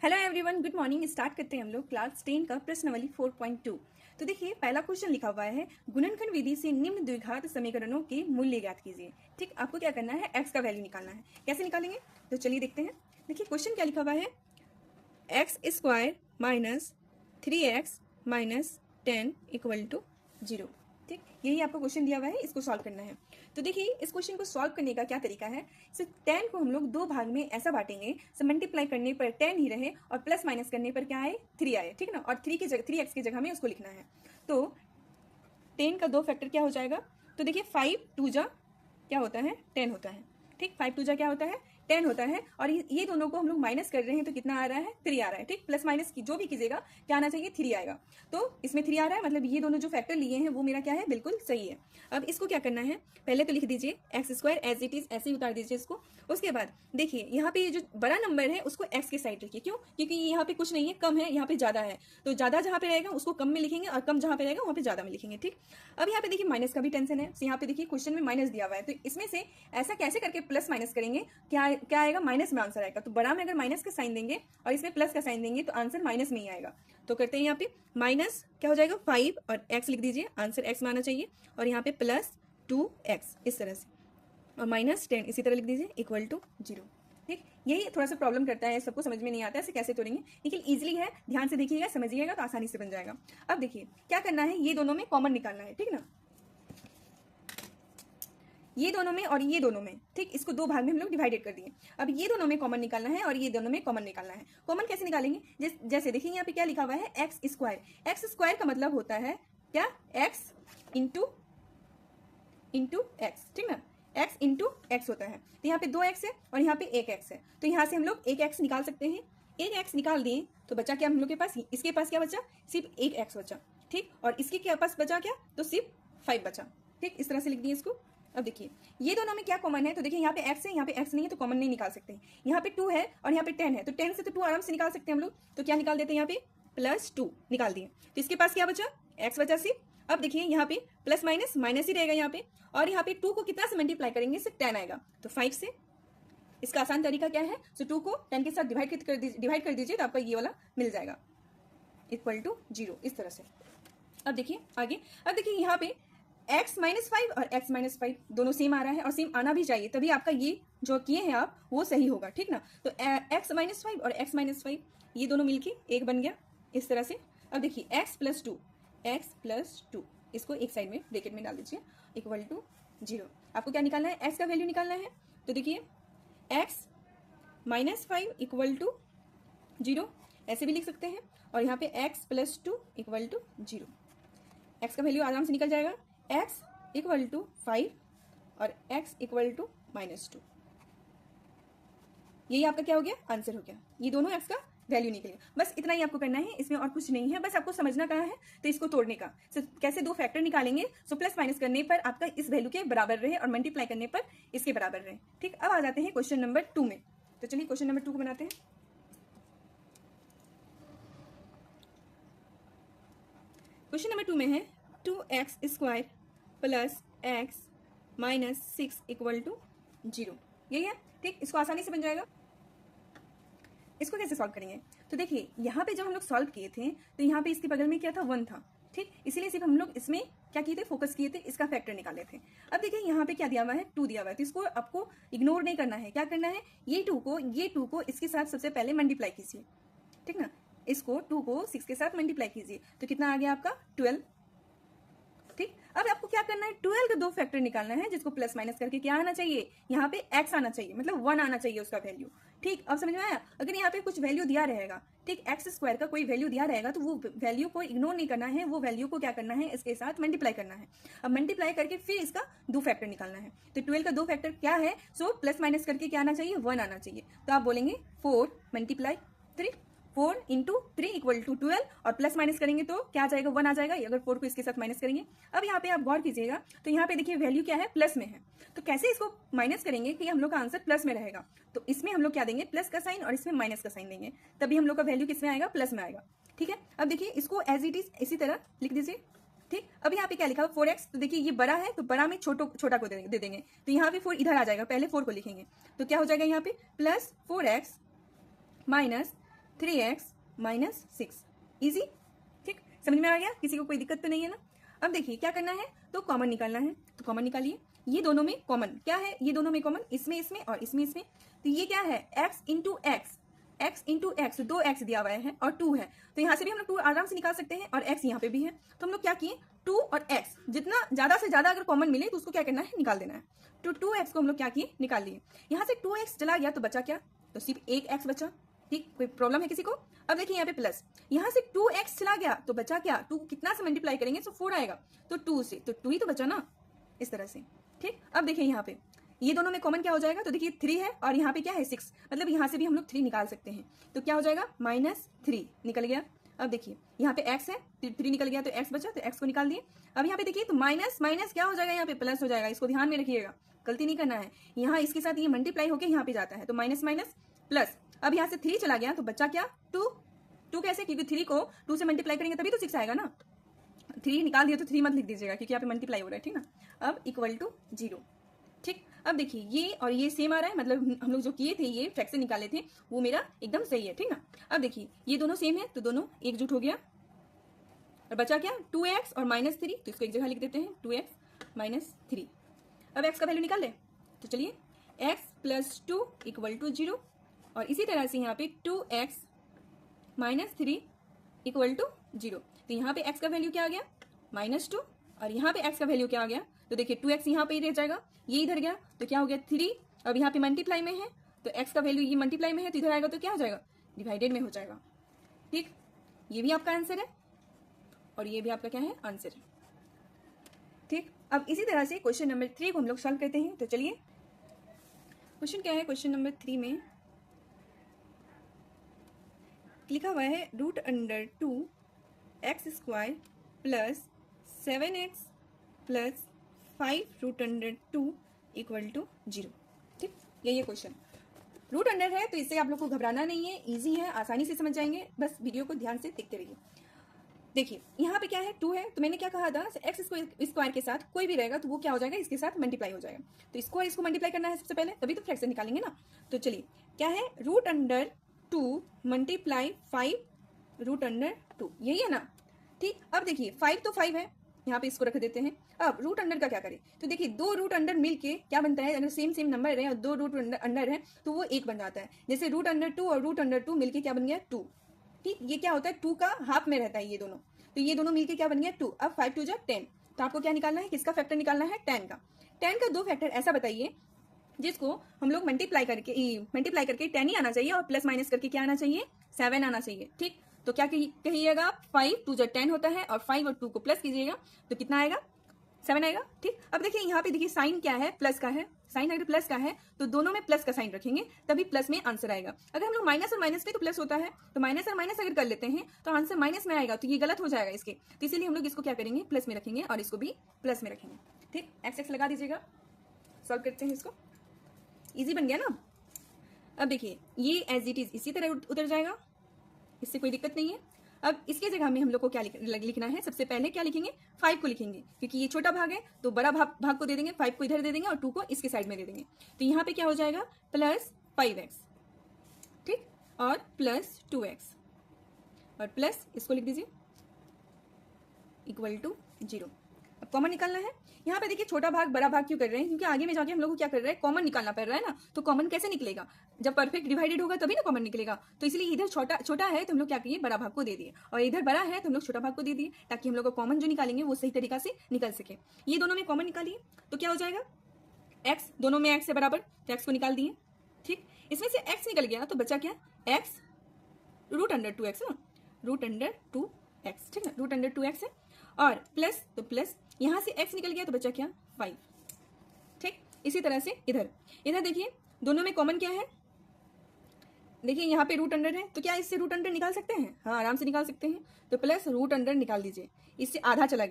Hello everyone, good morning. Start करते हैं हम लोग क्लास 10 का प्रश्नावली 4.2। तो देखिए, पहला क्वेश्चन लिखा हुआ है गुणनखंड विधि से निम्न द्विघात समीकरणों के मूल्य ज्ञात कीजिए। ठीक, आपको क्या करना है, एक्स का वैल्यू निकालना है। कैसे निकालेंगे, तो चलिए देखते हैं। देखिए क्वेश्चन क्या लिखा हुआ है, X square minus 3x minus 10 equal to 0। ठीक, यही आपको क्वेश्चन दिया हुआ है, इसको सॉल्व करना है। तो देखिए इस क्वेश्चन को सॉल्व करने का क्या तरीका है, सिर्फ 10 को हम लोग दो भाग में ऐसा बांटेंगे, सब मल्टीप्लाई करने पर 10 ही रहे और प्लस माइनस करने पर क्या आए, 3 आए। ठीक ना, और 3x की जगह में उसको लिखना है। तो 10 का दो फैक्टर क्या हो जाएगा, तो देखिए 5 2 जा क्या होता है, 10 होता है। ठीक, 5 2 जा क्या होता है, 10 होता है। और ये दोनों को हम लोग माइनस कर रहे हैं तो कितना आ रहा है, 3 आ रहा है। ठीक, प्लस माइनस की जो भी कीजिएगा क्या आना चाहिए, 3 आएगा। तो इसमें 3 आ रहा है, मतलब ये दोनों जो फैक्टर लिए हैं वो मेरा क्या है, बिल्कुल सही है। अब इसको क्या करना है, पहले तो लिख दीजिए X square as it is, ऐसे ही उतार दीजिए इसको। उसके बाद देखिए यहाँ पे जो बड़ा नंबर है उसको एक्स के साइड रखिए। क्यों, क्योंकि यहाँ पे कुछ नहीं है, कम है, यहाँ पे ज्यादा है। तो ज्यादा जहाँ पे रहेगा उसको कम में लिखेंगे और कम जहाँ पे रहेगा वहाँ पे ज्यादा में लिखेंगे। ठीक, अब यहाँ पे देखिए माइनस का भी टेंशन है। यहाँ पे देखिए क्वेश्चन में माइनस दिया हुआ है, तो इसमें से ऐसा कैसे करके प्लस माइनस करेंगे, क्या आएगा, माइनस में आंसर आएगा। तो बड़ा में अगर माइनस का साइन देंगे और इसमें प्लस का साइन देंगे तो आंसर माइनस में ही आएगा। तो करते हैं यहाँ पे माइनस क्या हो जाएगा, 5 और x लिख दीजिए, आंसर x में आना चाहिए। और यहाँ पे प्लस 2x इस तरह से, और माइनस 10 इसी तरह लिख दीजिए इक्वल टू 0। ठीक, यही थोड़ा सा प्रॉब्लम करता है, सबको समझ में नहीं आता है ऐसे कैसे तोड़ेंगे, लेकिन इजीली है, ध्यान से देखिएगा, समझिएगा तो आसानी से बन जाएगा। अब देखिए क्या करना है, ये दोनों में कॉमन निकालना है। ठीक ना, ये दोनों में और ये दोनों में, ठीक, इसको दो भाग में हम लोग डिवाइडेड कर दिए। अब ये दोनों में कॉमन निकालना है और ये दोनों में कॉमन निकालना है। कॉमन कैसे निकालेंगे, जैसे देखिए यहाँ पे क्या लिखा हुआ है, एक्स स्क्वायर। एक्स स्क्वायर का मतलब होता है क्या, एक्स इंटू एक्स। ठीक ना, एक्स इंटू एक्स होता है। तो यहाँ पे 2x है और यहाँ पे 1x है, तो यहाँ से हम लोग 1x निकाल सकते हैं। 1x निकाल दिए तो बचा क्या हम लोग के पास, इसके पास क्या बचा, सिर्फ 1x बचा। ठीक, और इसके क्या पास बचा क्या, तो सिर्फ 5 बचा। ठीक, इस तरह से लिख दिए इसको। अब देखिए ये दोनों में क्या कॉमन है, तो देखिए यहाँ पे x है, यहाँ पे x नहीं है, तो कॉमन नहीं निकाल सकते। यहाँ पे 2 है और यहाँ पे 10 है, तो 10 से तो 2 आराम से निकाल सकते हैं हम लोग। तो क्या निकाल देते हैं, यहाँ पे +2 निकाल दिए। तो इसके पास क्या बचा, x बचा सिर्फ। अब देखिए यहाँ पे प्लस माइनस माइनस ही रहेगा यहाँ पे, और यहाँ पे 2 को कितना से मल्टीप्लाई करेंगे, सिर्फ 10 आएगा, तो 5 से। इसका आसान तरीका क्या है, सो 2 को 10 के साथ डिवाइड कर दीजिए तो आपका ये वाला मिल जाएगा इक्वल टू 0 इस तरह से। अब देखिए आगे, अब देखिए यहाँ पे x माइनस 5 और x माइनस 5 दोनों सेम आ रहा है, और सेम आना भी चाहिए, तभी आपका ये जो किए हैं आप वो सही होगा। ठीक ना, तो x माइनस 5 और x माइनस 5 ये दोनों मिलके एक बन गया इस तरह से। अब देखिए x प्लस 2 इसको एक साइड में ब्रैकेट में डाल दीजिए इक्वल टू 0। आपको क्या निकालना है, x का वैल्यू निकालना है। तो देखिए x माइनस 5 इक्वल टू 0 ऐसे भी लिख सकते हैं, और यहाँ पे x plus 2 equal to 0। x का वैल्यू आराम से निकल जाएगा, x इक्वल टू 5 और x इक्वल टू -2। यही आपका क्या हो गया, आंसर हो गया। ये दोनों x का वैल्यू निकलेगा। बस इतना ही आपको करना है, इसमें और कुछ नहीं है, बस आपको समझना कहाँ है, तो इसको तोड़ने का। कैसे दो फैक्टर निकालेंगे, सो प्लस माइनस करने पर आपका इस वैल्यू के बराबर रहे और मल्टीप्लाई करने पर इसके बराबर रहे। ठीक, अब आ जाते हैं क्वेश्चन नंबर 2 में। तो चलिए क्वेश्चन नंबर 2 को बनाते हैं। क्वेश्चन नंबर 2 में है 2x square plus x minus 6 equal to 0। यही है। ठीक, इसको आसानी से बन जाएगा। इसको कैसे सॉल्व करेंगे, तो देखिए यहाँ पे जब हम लोग सॉल्व किए थे तो यहाँ पे इसके बगल में क्या था, 1 था। ठीक, इसीलिए सिर्फ हम लोग इसमें क्या किए थे, फोकस किए थे, इसका फैक्टर निकाले थे। अब देखिए यहाँ पे क्या दिया हुआ है, 2 दिया हुआ है, तो इसको आपको इग्नोर नहीं करना है। क्या करना है, ये 2 को इसके साथ सबसे पहले मल्टीप्लाई कीजिए। ठीक ना, इसको 2 को 6 के साथ मल्टीप्लाई कीजिए तो कितना आ गया आपका, 12। ठीक, अब आपको क्या करना है, 12 का दो फैक्टर निकालना है, जिसको प्लस माइनस करके क्या आना चाहिए, यहाँ पे x आना चाहिए, मतलब 1 आना चाहिए उसका वैल्यू। ठीक, अब समझ में आया। अगर यहाँ पे कुछ वैल्यू दिया रहेगा, ठीक, एक्स स्क्वायर का कोई वैल्यू दिया रहेगा, तो वो वैल्यू को इग्नोर नहीं करना है, वो वैल्यू को क्या करना है, इसके साथ मल्टीप्लाई करना है। अब मल्टीप्लाई करके फिर इसका दो फैक्टर निकालना है। तो 12 का दो फैक्टर क्या है, सो प्लस माइनस करके क्या आना चाहिए, 1 आना चाहिए। तो आप बोलेंगे 4 मल्टीप्लाई 3, 4 इंटू 3 इक्वल टू 12, और प्लस माइनस करेंगे तो क्या आ जाएगा, 1 आ जाएगा, अगर 4 को इसके साथ माइनस करेंगे। अब यहाँ पे आप गौर कीजिएगा, तो यहाँ पे देखिए वैल्यू क्या है, प्लस में है, तो कैसे इसको माइनस करेंगे कि हम लोग का आंसर प्लस में रहेगा। तो इसमें हम लोग क्या देंगे, प्लस का साइन, और इसमें माइनस का साइन देंगे, तभी हम लोग का वैल्यू किस में आएगा, प्लस में आएगा। ठीक है, अब देखिए इसको एज इट इज इसी तरह लिख दीजिए। ठीक, अब यहाँ पे क्या लिखा हुआ, 4x, तो देखिए ये बड़ा है तो बड़ा में छोटा को दे देंगे, तो यहाँ पे 4 इधर आ जाएगा, पहले 4 को लिखेंगे, तो क्या हो जाएगा यहाँ पे plus 4x minus 3x minus 6। Easy, ठीक, समझ में आ गया? किसी को कोई दिक्कत तो नहीं है ना? अब देखिए क्या करना है, तो कॉमन निकालना है। तो कॉमन निकालिए, ये दोनों में कॉमन क्या है, ये दोनों में कॉमन, इसमें इसमें और इसमें इसमें। तो ये क्या है, x into x, x into x, 2x दिया हुआ है और 2 है, तो यहाँ से भी हम लोग 2 आराम से निकाल सकते हैं और x यहाँ पे भी है। तो हम लोग क्या किए, 2 और x, जितना ज्यादा से ज्यादा अगर कॉमन मिले तो उसको क्या करना है, निकाल देना है। तो 2x को हम लोग क्या किए, निकाल लिए। यहाँ से 2x चला गया तो बचा क्या, तो सिर्फ एक x बचा। ठीक, कोई प्रॉब्लम है किसी को? अब देखिए यहाँ पे प्लस, यहाँ से 2x चला गया तो बचा क्या, 2 कितना से मल्टीप्लाई करेंगे तो 4 आएगा, तो 2 से, तो 2 ही तो बचा ना, इस तरह से। ठीक, अब देखिए यहाँ पे ये दोनों में कॉमन क्या हो जाएगा, तो देखिए 3 है और यहाँ पे क्या है 6, मतलब यहाँ से भी हम लोग 3 निकाल सकते हैं। तो क्या हो जाएगा, -3 निकल गया। अब देखिए यहाँ पे x है, 3 निकल गया तो x बचा, तो x को निकाल दिए। अब यहाँ पे देखिए तो माइनस माइनस क्या हो जाएगा, यहाँ पे प्लस हो जाएगा, इसको ध्यान में रखिएगा, गलती नहीं करना है। यहाँ इसके साथ ये मल्टीप्लाई होकर यहाँ पे जाता है, तो माइनस माइनस प्लस। अब यहाँ से 3 चला गया तो बचा क्या, 2 कैसे, क्योंकि 3 को 2 से मल्टीप्लाई करेंगे तभी तो 6 आएगा ना। 3 निकाल दिया तो 3 मत लिख दीजिएगा क्योंकि यहाँ पे मल्टीप्लाई हो रहा है, ठीक ना। अब इक्वल टू 0। ठीक, अब देखिए ये और ये सेम आ रहा है, मतलब हम लोग जो किए थे ये फ्रैक्शन निकाले थे वो मेरा एकदम सही है, ठीक ना। अब देखिए ये दोनों सेम है तो दोनों एकजुट हो गया और बचा क्या, 2x और -3, तो इसको एक जगह लिख देते हैं, 2x -3। अब x का वैल्यू निकाल ले, तो चलिए x + 2 = 0 और इसी तरह से यहाँ पे 2x -3 = 0। तो यहाँ पे x का वैल्यू क्या आ गया, -2 और यहाँ पे x का वैल्यू क्या आ गया, तो देखिए 2x यहाँ पे ही रह जाएगा, ये इधर गया तो क्या हो गया 3। अब यहाँ पे मल्टीप्लाई में है तो x का वैल्यू ये मल्टीप्लाई में है तो इधर आएगा तो क्या हो जाएगा, डिवाइडेड में हो जाएगा। ठीक, ये भी आपका आंसर है और ये भी आपका क्या है, आंसर है। ठीक, अब इसी तरह से क्वेश्चन नंबर 3 को हम लोग सॉल्व करते हैं। तो चलिए क्वेश्चन क्या है, क्वेश्चन नंबर 3 में लिखा हुआ है √2 x² + 7x + 5 √2 = 0। ठीक, यही क्वेश्चन। रूट अंडर है तो इससे आप लोग को घबराना नहीं है, इजी है, आसानी से समझ जाएंगे, बस वीडियो को ध्यान से देखते रहिए। देखिए यहाँ पे क्या है, 2 है, तो मैंने क्या कहा था, x² के साथ कोई भी रहेगा तो वो क्या हो जाएगा, इसके साथ मल्टीप्लाई हो जाएगा। तो इसको मल्टीप्लाई करना है सबसे पहले, तभी तो फ्रैक्शन निकालेंगे ना। तो चलिए क्या है, √2 × 5 √2, यही है ना। ठीक, अब देखिए 5 तो 5 है, यहाँ पे इसको रख देते हैं। अब रूट अंडर का क्या करें, तो देखिए 2 रूट अंडर मिलके क्या बनता है, अगर सेम नंबर है और 2 रूट अंडर है तो वो 1 बन जाता है। जैसे √2 और √2 मिलके क्या बन गया, 2। ठीक, ये क्या होता है, 2 का हाफ में रहता है ये दोनों, तो ये दोनों मिलके क्या बन गया 2। अब 5 2 जा 10, तो आपको क्या निकालना है, किसका फैक्टर निकालना है, 10 का। 10 का 2 फैक्टर ऐसा बताइए जिसको हम लोग मल्टीप्लाई करके 10 ही आना चाहिए और प्लस माइनस करके क्या आना चाहिए, 7 आना चाहिए। ठीक, तो क्या कहिएगा, 5 2 जा 10 होता है और 5 और 2 को प्लस कीजिएगा तो कितना आएगा, 7 आएगा। ठीक, अब देखिए यहाँ पे देखिए साइन क्या है, प्लस का है। साइन अगर प्लस का है तो दोनों में प्लस का साइन रखेंगे तभी प्लस में आंसर आएगा। अगर हम लोग माइनस और माइनस में तो प्लस होता है, तो माइनस और माइनस अगर कर लेते हैं तो आंसर माइनस में आएगा, तो ये गलत हो जाएगा इसके। तो इसीलिए हम लोग इसको क्या करेंगे, प्लस में रखेंगे और इसको भी प्लस में रखेंगे। ठीक, एक्स लगा दीजिएगा, सॉल्व करते हैं इसको, इजी बन गया ना। अब देखिए ये एज इट इज इसी तरह उतर जाएगा, इससे कोई दिक्कत नहीं है। अब इसके जगह में हम लोग को क्या लिखना है, सबसे पहले क्या लिखेंगे, 5 को लिखेंगे, क्योंकि ये छोटा भाग है तो बड़ा भाग को दे देंगे, 5 को इधर दे देंगे और 2 को इसके साइड में दे देंगे। तो यहाँ पे क्या हो जाएगा, +5x, ठीक, और +2x और प्लस इसको लिख दीजिए = 0। अब कॉमन निकालना है। यहाँ पे देखिए छोटा भाग बड़ा भाग क्यों कर रहे हैं, क्योंकि आगे में जाके हम लोग को क्या कर रहे हैं, कॉमन निकालना पड़ रहा है ना। तो कॉमन कैसे निकलेगा, जब परफेक्ट डिवाइडेड होगा तभी ना कॉमन निकलेगा। तो इसलिए इधर छोटा है तो हम लोग क्या किए, बड़ा भाग को दे दिए, और इधर बड़ा है तो हम लोग छोटा भाग को दे दिए, ताकि हम लोग को कॉमन जो निकालेंगे वो सही तरीका से निकल सके। ये दोनों में कॉमन निकालिए तो क्या हो जाएगा, x, दोनों में x है बराबर, तो x को निकाल दिए। ठीक, इसमें से x निकल गया तो बचा क्या, x √2x ना, √2x, ठीक है, √2x है, और प्लस तो प्लस, यहाँ से x निकल गया तो बचा क्या, 5। ठीक, इसी तरह से इधर देखिए दोनों में कॉमन क्या है, देखिए यहाँ पे रूट अंडर है तो क्या इससे रूट अंडर निकाल सकते हैं, हाँ आराम से निकाल सकते हैं। तो प्लस रूट अंडर निकाल दीजिए, इससे आधा चला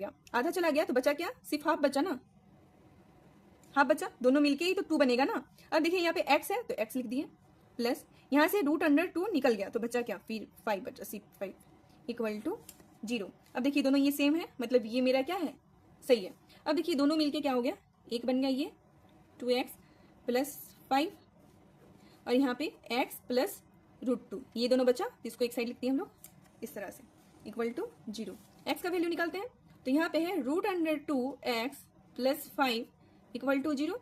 गया तो बचा क्या, सिर्फ हाफ बचा ना, हाफ बचा, दोनों मिलके ही तो 2 बनेगा ना। अब देखिए यहाँ पे x है तो x लिख दिए, प्लस यहाँ से √2 निकल गया तो बचा क्या, फिर 5 बचा, सिर्फ 5 = 0। अब देखिए दोनों ये सेम है, मतलब ये मेरा क्या है, सही है। अब देखिए दोनों मिलके क्या हो गया, एक बन गया ये 2x + 5 और यहाँ पे x + √2, ये दोनों बचा, इसको एक साइड लिखते हैं हम लोग इस तरह से, इक्वल टू 0। एक्स का वैल्यू निकालते हैं, तो यहाँ पे है √2x प्लस 5 इक्वल टू 0,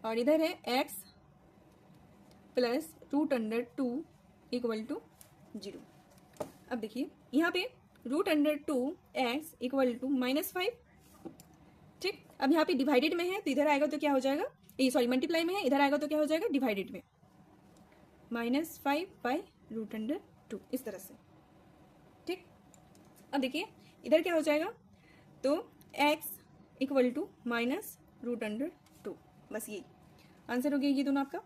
और इधर है x प्लस √2 इक्वल टू 0। अब देखिए यहाँ पे √2x इक्वल टू -5, ठीक। अब यहाँ पे डिवाइडेड में है तो इधर आएगा तो क्या हो जाएगा, ये सॉरी मल्टीप्लाई में है, इधर आएगा तो क्या हो जाएगा डिवाइडेड में, -5/√2 इस तरह से, ठीक। अब देखिए इधर क्या हो जाएगा, तो x इक्वल टू -√2, बस यही आंसर हो गया ये दोनों आपका।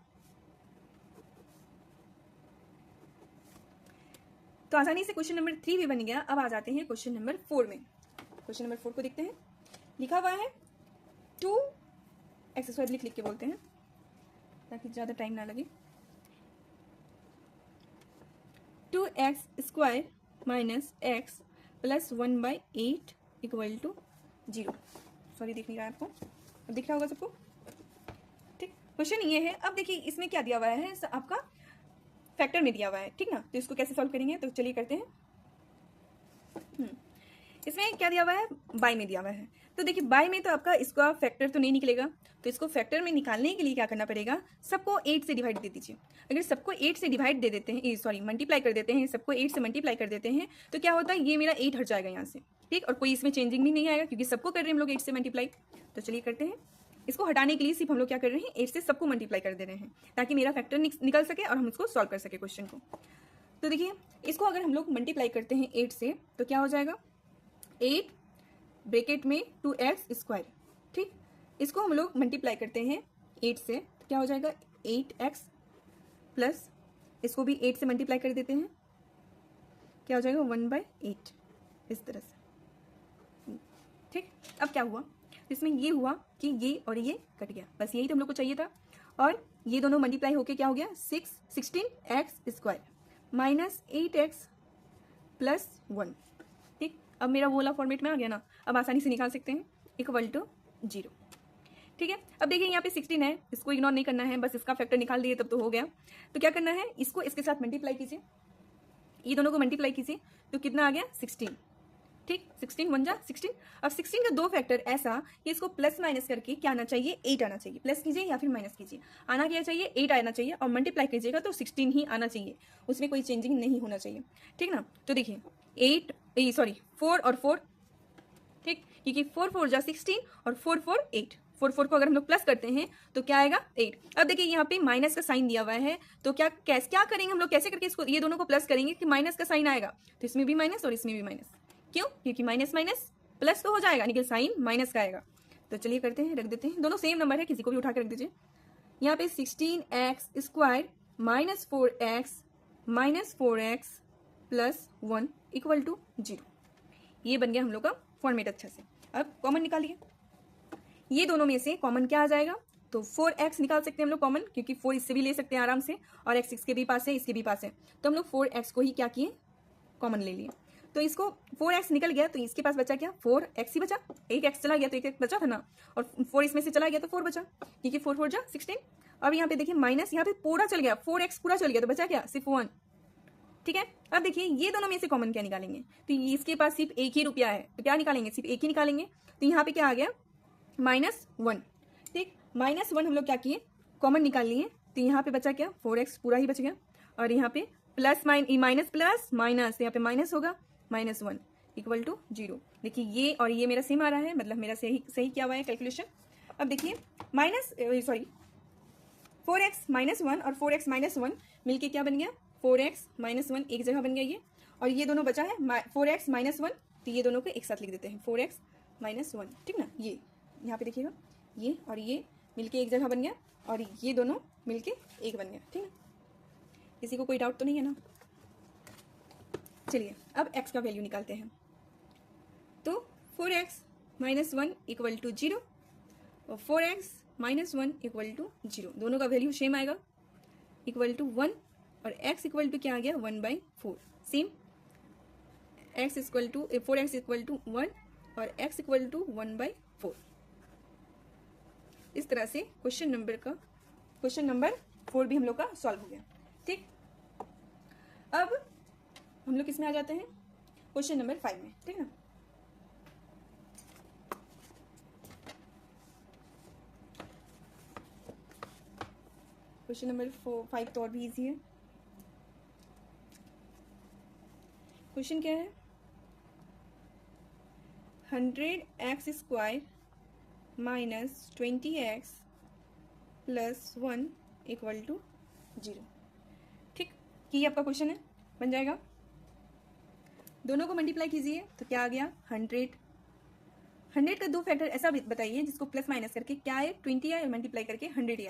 तो आसानी से क्वेश्चन नंबर 3 भी बन गया। अब आ जाते हैं क्वेश्चन नंबर 4 में। क्वेश्चन नंबर 4 को देखते हैं। लिखा हुआ है 2x² लिख के बोलते हैं ताकि ज़्यादा टाइम ना लगे। 2x² minus x plus 1/8 equal to 0। Sorry दिख नहीं रहा है आपको, अब दिख रहा होगा सबको, ठीक। क्वेश्चन ये है। अब देखिए इसमें क्या दिया हुआ है, आपका फैक्टर में दिया हुआ है, ठीक ना। तो इसको कैसे सॉल्व करेंगे, तो चलिए करते हैं। इसमें क्या दिया हुआ है, बाय में दिया हुआ है। तो देखिए बाय में तो आपका इसका फैक्टर तो नहीं निकलेगा, तो इसको फैक्टर में निकालने के लिए क्या करना पड़ेगा, सबको 8 से डिवाइड दे दीजिए। अगर सबको 8 से डिवाइड दे देते हैं, सॉरी मल्टीप्लाई कर देते हैं, सबको 8 से मल्टीप्लाई कर देते हैं, तो क्या होता है, ये मेरा 8 हट जाएगा यहाँ से, ठीक। और कोई इसमें चेंजिंग भी नहीं आएगा क्योंकि सबको कर रहे हैं हम लोग 8 से मल्टीप्लाई। तो चलिए करते हैं। इसको हटाने के लिए सिर्फ हम लोग क्या कर रहे हैं, 8 से सबको मल्टीप्लाई कर दे रहे हैं ताकि मेरा फैक्टर निकल सके और हम उसको सॉल्व कर सके क्वेश्चन को। तो देखिए इसको अगर हम लोग मल्टीप्लाई करते हैं 8 से तो क्या हो जाएगा, 8 ब्रैकेट में 2x², ठीक। इसको हम लोग मल्टीप्लाई करते हैं 8 से तो क्या हो जाएगा, 8x प्लस इसको भी 8 से मल्टीप्लाई कर देते हैं, क्या हो जाएगा 1/8 इस तरह से, ठीक। अब क्या हुआ, इसमें ये हुआ कि ये और ये कट गया, बस यही तो हम लोग को चाहिए था। और ये दोनों मल्टीप्लाई होके क्या हो गया, 16x² माइनस 8x प्लस 1, ठीक। अब मेरा वो वाला फॉर्मेट में आ गया ना, अब आसानी से निकाल सकते हैं, इक्वल टू 0, ठीक है। अब देखिए यहाँ पे 16 है, इसको इग्नोर नहीं करना है, बस इसका फैक्टर निकाल दिए तब तो हो गया। तो क्या करना है, इसको इसके साथ मल्टीप्लाई कीजिए, ये दोनों को मल्टीप्लाई कीजिए, तो कितना आ गया 16, ठीक। 16 1 जा 16। अब 16 का दो फैक्टर ऐसा कि इसको प्लस माइनस करके क्या आना चाहिए, 8 आना चाहिए। प्लस कीजिए या फिर माइनस कीजिए, आना क्या चाहिए, 8 आना चाहिए, और मल्टीप्लाई कीजिएगा तो 16 ही आना चाहिए, उसमें कोई चेंजिंग नहीं होना चाहिए, ठीक ना। तो देखिए 4 और 4, ठीक, क्योंकि 4 4 जा 16 और 4 4 8, 4 4 को अगर हम लोग प्लस करते हैं तो क्या आएगा 8। अब देखिए यहाँ पे माइनस का साइन दिया हुआ है, तो क्या करेंगे हम लोग, कैसे करके इसको ये दोनों को प्लस करेंगे कि माइनस का साइन आएगा, तो इसमें भी माइनस और इसमें भी माइनस, क्यों, क्योंकि माइनस माइनस प्लस तो हो जाएगा लेकिन साइन माइनस का आएगा। तो चलिए करते हैं, रख देते हैं, दोनों सेम नंबर है, किसी को भी उठा के रख दीजिए। यहाँ पे 16x² minus 4x plus 1 equal to 0, ये बन गया हम लोग का फॉर्मेट अच्छा से। अब कॉमन निकालिए, ये दोनों में से कॉमन क्या आ जाएगा, तो 4x निकाल सकते हैं हम लोग कॉमन, क्योंकि 4 इससे भी ले सकते हैं आराम से, और x इसके भी पास है, इसके भी पास है, तो हम लोग 4x को ही क्या किए, कॉमन ले लिए। तो इसको 4x निकल गया तो इसके पास बचा क्या, 4x ही बचा, एक x चला गया तो एक बचा था ना, और 4 इसमें से चला गया तो 4 बचा, क्योंकि 4 4 जा 16। अब यहाँ पे देखिए माइनस, यहाँ पे पूरा चल गया, 4x पूरा चल गया तो बचा क्या, सिर्फ 1, ठीक है। अब देखिए ये दोनों में से कॉमन क्या निकालेंगे, तो इसके पास सिर्फ 1 ही रुपया है, तो क्या निकालेंगे, सिर्फ 1 ही निकालेंगे। तो यहाँ पे क्या आ गया, -1, ठीक। -1 हम लोग क्या किए, कॉमन निकाल लिए, तो यहाँ पे बचा क्या, 4x पूरा ही बच गया, और यहाँ पे प्लस माइनस प्लस माइनस, यहाँ पे माइनस होगा, -1 इक्वल टू 0। देखिए ये और ये मेरा सेम आ रहा है, मतलब मेरा सही क्या हुआ है कैलकुलेशन। अब देखिए 4x -1 और 4x -1 मिलके क्या बन गया, 4x -1 एक जगह बन गया ये, और ये दोनों बचा है 4x -1, तो ये दोनों को एक साथ लिख देते हैं, 4x -1, ठीक ना। ये यहाँ पे देखिएगा, ये और ये मिलके एक जगह बन गया, और ये दोनों मिलके एक बन गया, ठीक ना। किसी को कोई डाउट तो नहीं है ना। चलिए अब x का वैल्यू निकालते हैं। तो 4x -1 इक्वल टू 0 और 4x -1 इक्वल टू 0, दोनों का वैल्यू सेम आएगा, इक्वल टू 1, और x इक्वल टू क्या आ गया, 1/4, same. x equal to 4x equal to 1 और x इक्वल टू 1/4। इस तरह से क्वेश्चन नंबर 4 भी हम लोग का सॉल्व हो गया, ठीक। अब हम लोग किसमें आ जाते हैं, क्वेश्चन नंबर 5 में, ठीक ना। क्वेश्चन नंबर 5 तो और भी इजी है। क्वेश्चन क्या है, 100x² minus 20x plus 1 equal to 0। ठीक, ये आपका क्वेश्चन है, बन जाएगा। दोनों को मल्टीप्लाई कीजिए तो क्या आ गया 100 का 2 फैक्टर ऐसा बताइए जिसको प्लस माइनस करके क्या आए 20 आए और मल्टीप्लाई करके 100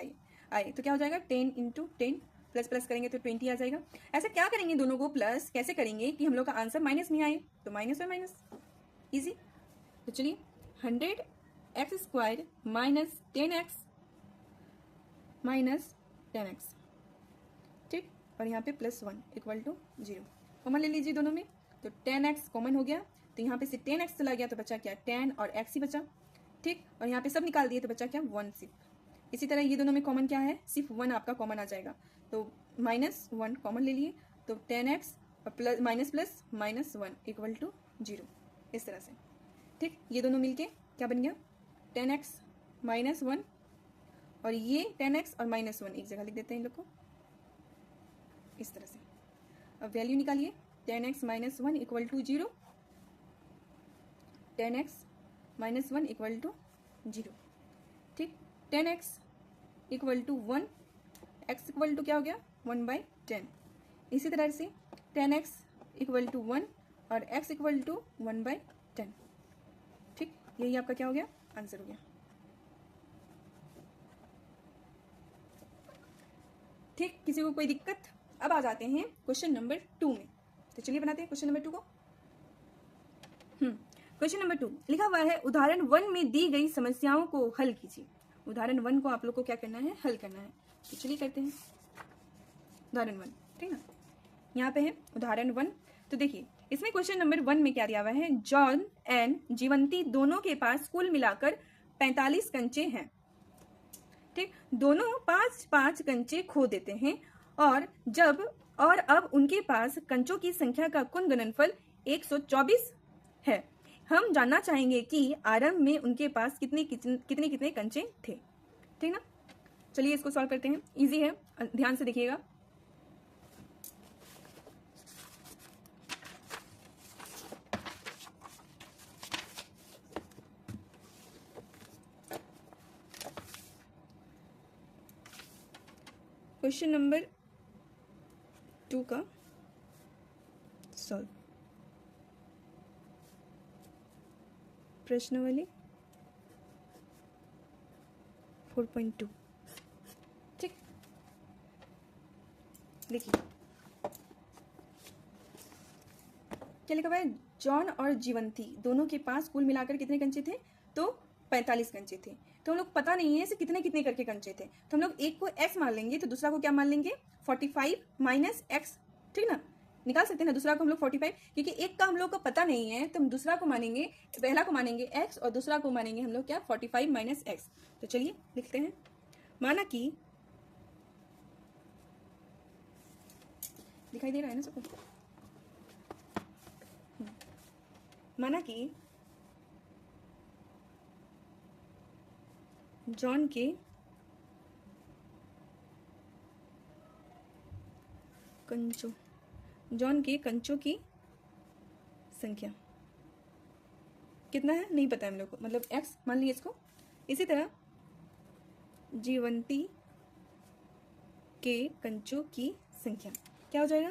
आए तो क्या हो जाएगा 10 इंटू 10 प्लस प्लस करेंगे तो 20 आ जाएगा। ऐसा क्या करेंगे, दोनों को प्लस कैसे करेंगे कि हम लोग का आंसर माइनस नहीं आए, तो माइनस और माइनस इजी। तो चलिए 100x² minus 10x minus 10x, ठीक, और यहाँ पे प्लस 1 इक्वल टू 0 कॉमन ले लीजिए दोनों में, तो 10x कॉमन हो गया, तो यहाँ पे से 10x चला गया तो बचा क्या 10 और x ही बचा, ठीक, और यहाँ पे सब निकाल दिए तो बचा क्या 1 सिर्फ। इसी तरह ये दोनों में कॉमन क्या है, सिर्फ 1 आपका कॉमन आ जाएगा, तो माइनस 1 कॉमन ले लिए, तो 10x और प्लस माइनस 1 इक्वल टू 0, इस तरह से, ठीक। ये दोनों मिलके क्या बन गया 10x माइनस 1, और ये 10x और माइनस 1 एक जगह लिख देते हैं इन लोग को इस तरह से। अब वैल्यू निकालिए, 10x minus 1 equal to 0, 10x minus 1 equal to 0, ठीक। 10x equal to 1, x equal to क्या हो गया 1/10। इसी तरह से 10x इक्वल टू 1 और x इक्वल टू 1/10, ठीक। यही आपका क्या हो गया आंसर हो गया, ठीक। किसी को कोई दिक्कत? अब आ जाते हैं क्वेश्चन नंबर 2 में, तो चलिए बनाते हैं क्वेश्चन नंबर 2 को। क्वेश्चन नंबर 2 लिखा हुआ है, उदाहरण 1 में दी गई समस्याओं को हल कीजिए। उदाहरण 1 को आप लोग को क्या करना है, हल करना है, तो चलिए करते हैं उदाहरण 1, ठीक ना। यहाँ पे है उदाहरण 1, तो देखिए इसमें क्वेश्चन नंबर 1 में क्या दिया हुआ है, जॉन एंड जीवंती दोनों के पास कुल मिलाकर 45 कंचे हैं, ठीक। दोनों 5-5 कंचे खो देते हैं और अब उनके पास कंचों की संख्या का कुल गुणनफल 124 है। हम जानना चाहेंगे कि आरंभ में उनके पास कितने कंचे थे, ठीक ना। चलिए इसको सॉल्व करते हैं, इजी है, ध्यान से देखिएगा। क्वेश्चन नंबर 2 का सॉल्व, प्रश्नावली 4.2, ठीक। देखिए क्या लिखा हुआ है, जॉन और जीवंती दोनों के पास कुल मिलाकर कितने कंचे थे, तो 45 कंचे थे। तो हम लोग पता नहीं है कितने कितने करके कंचे थे, तो हम लोग एक को x मान लेंगे तो दूसरा को क्या मान लेंगे 45 माइनस x, ठीक ना। निकाल सकते हैं ना दूसरा को हम लोग 45, क्योंकि एक का हम लोग को पता नहीं है तो हम दूसरा को मानेंगे, पहला को मानेंगे x और दूसरा को मानेंगे हम लोग क्या 45 माइनस x। तो चलिए लिखते हैं, माना कि दिखाई दे रहा है ना सबको, माना कि जॉन के कंचों की संख्या कितना है नहीं पता है हम लोग को, मतलब x मान लीजिए इसको। इसी तरह जीवंती के कंचों की संख्या क्या हो जाएगा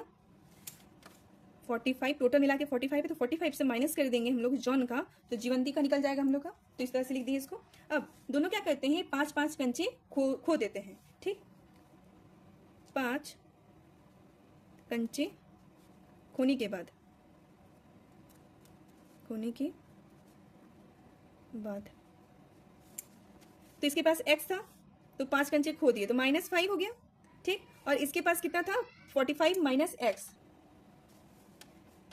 45, टोटल मिला के 45 है, तो 45 से माइनस कर देंगे हम लोग जॉन का, तो जीवंती का निकल जाएगा हम लोग का, तो इस तरह से लिख दिए इसको। अब दोनों क्या करते हैं 5-5 कंचे खो देते हैं, ठीक। 5 कंचे खोने के बाद तो इसके पास x था तो 5 कंचे खो दिए तो -5 हो गया, ठीक। और इसके पास कितना था 45 माइनस x,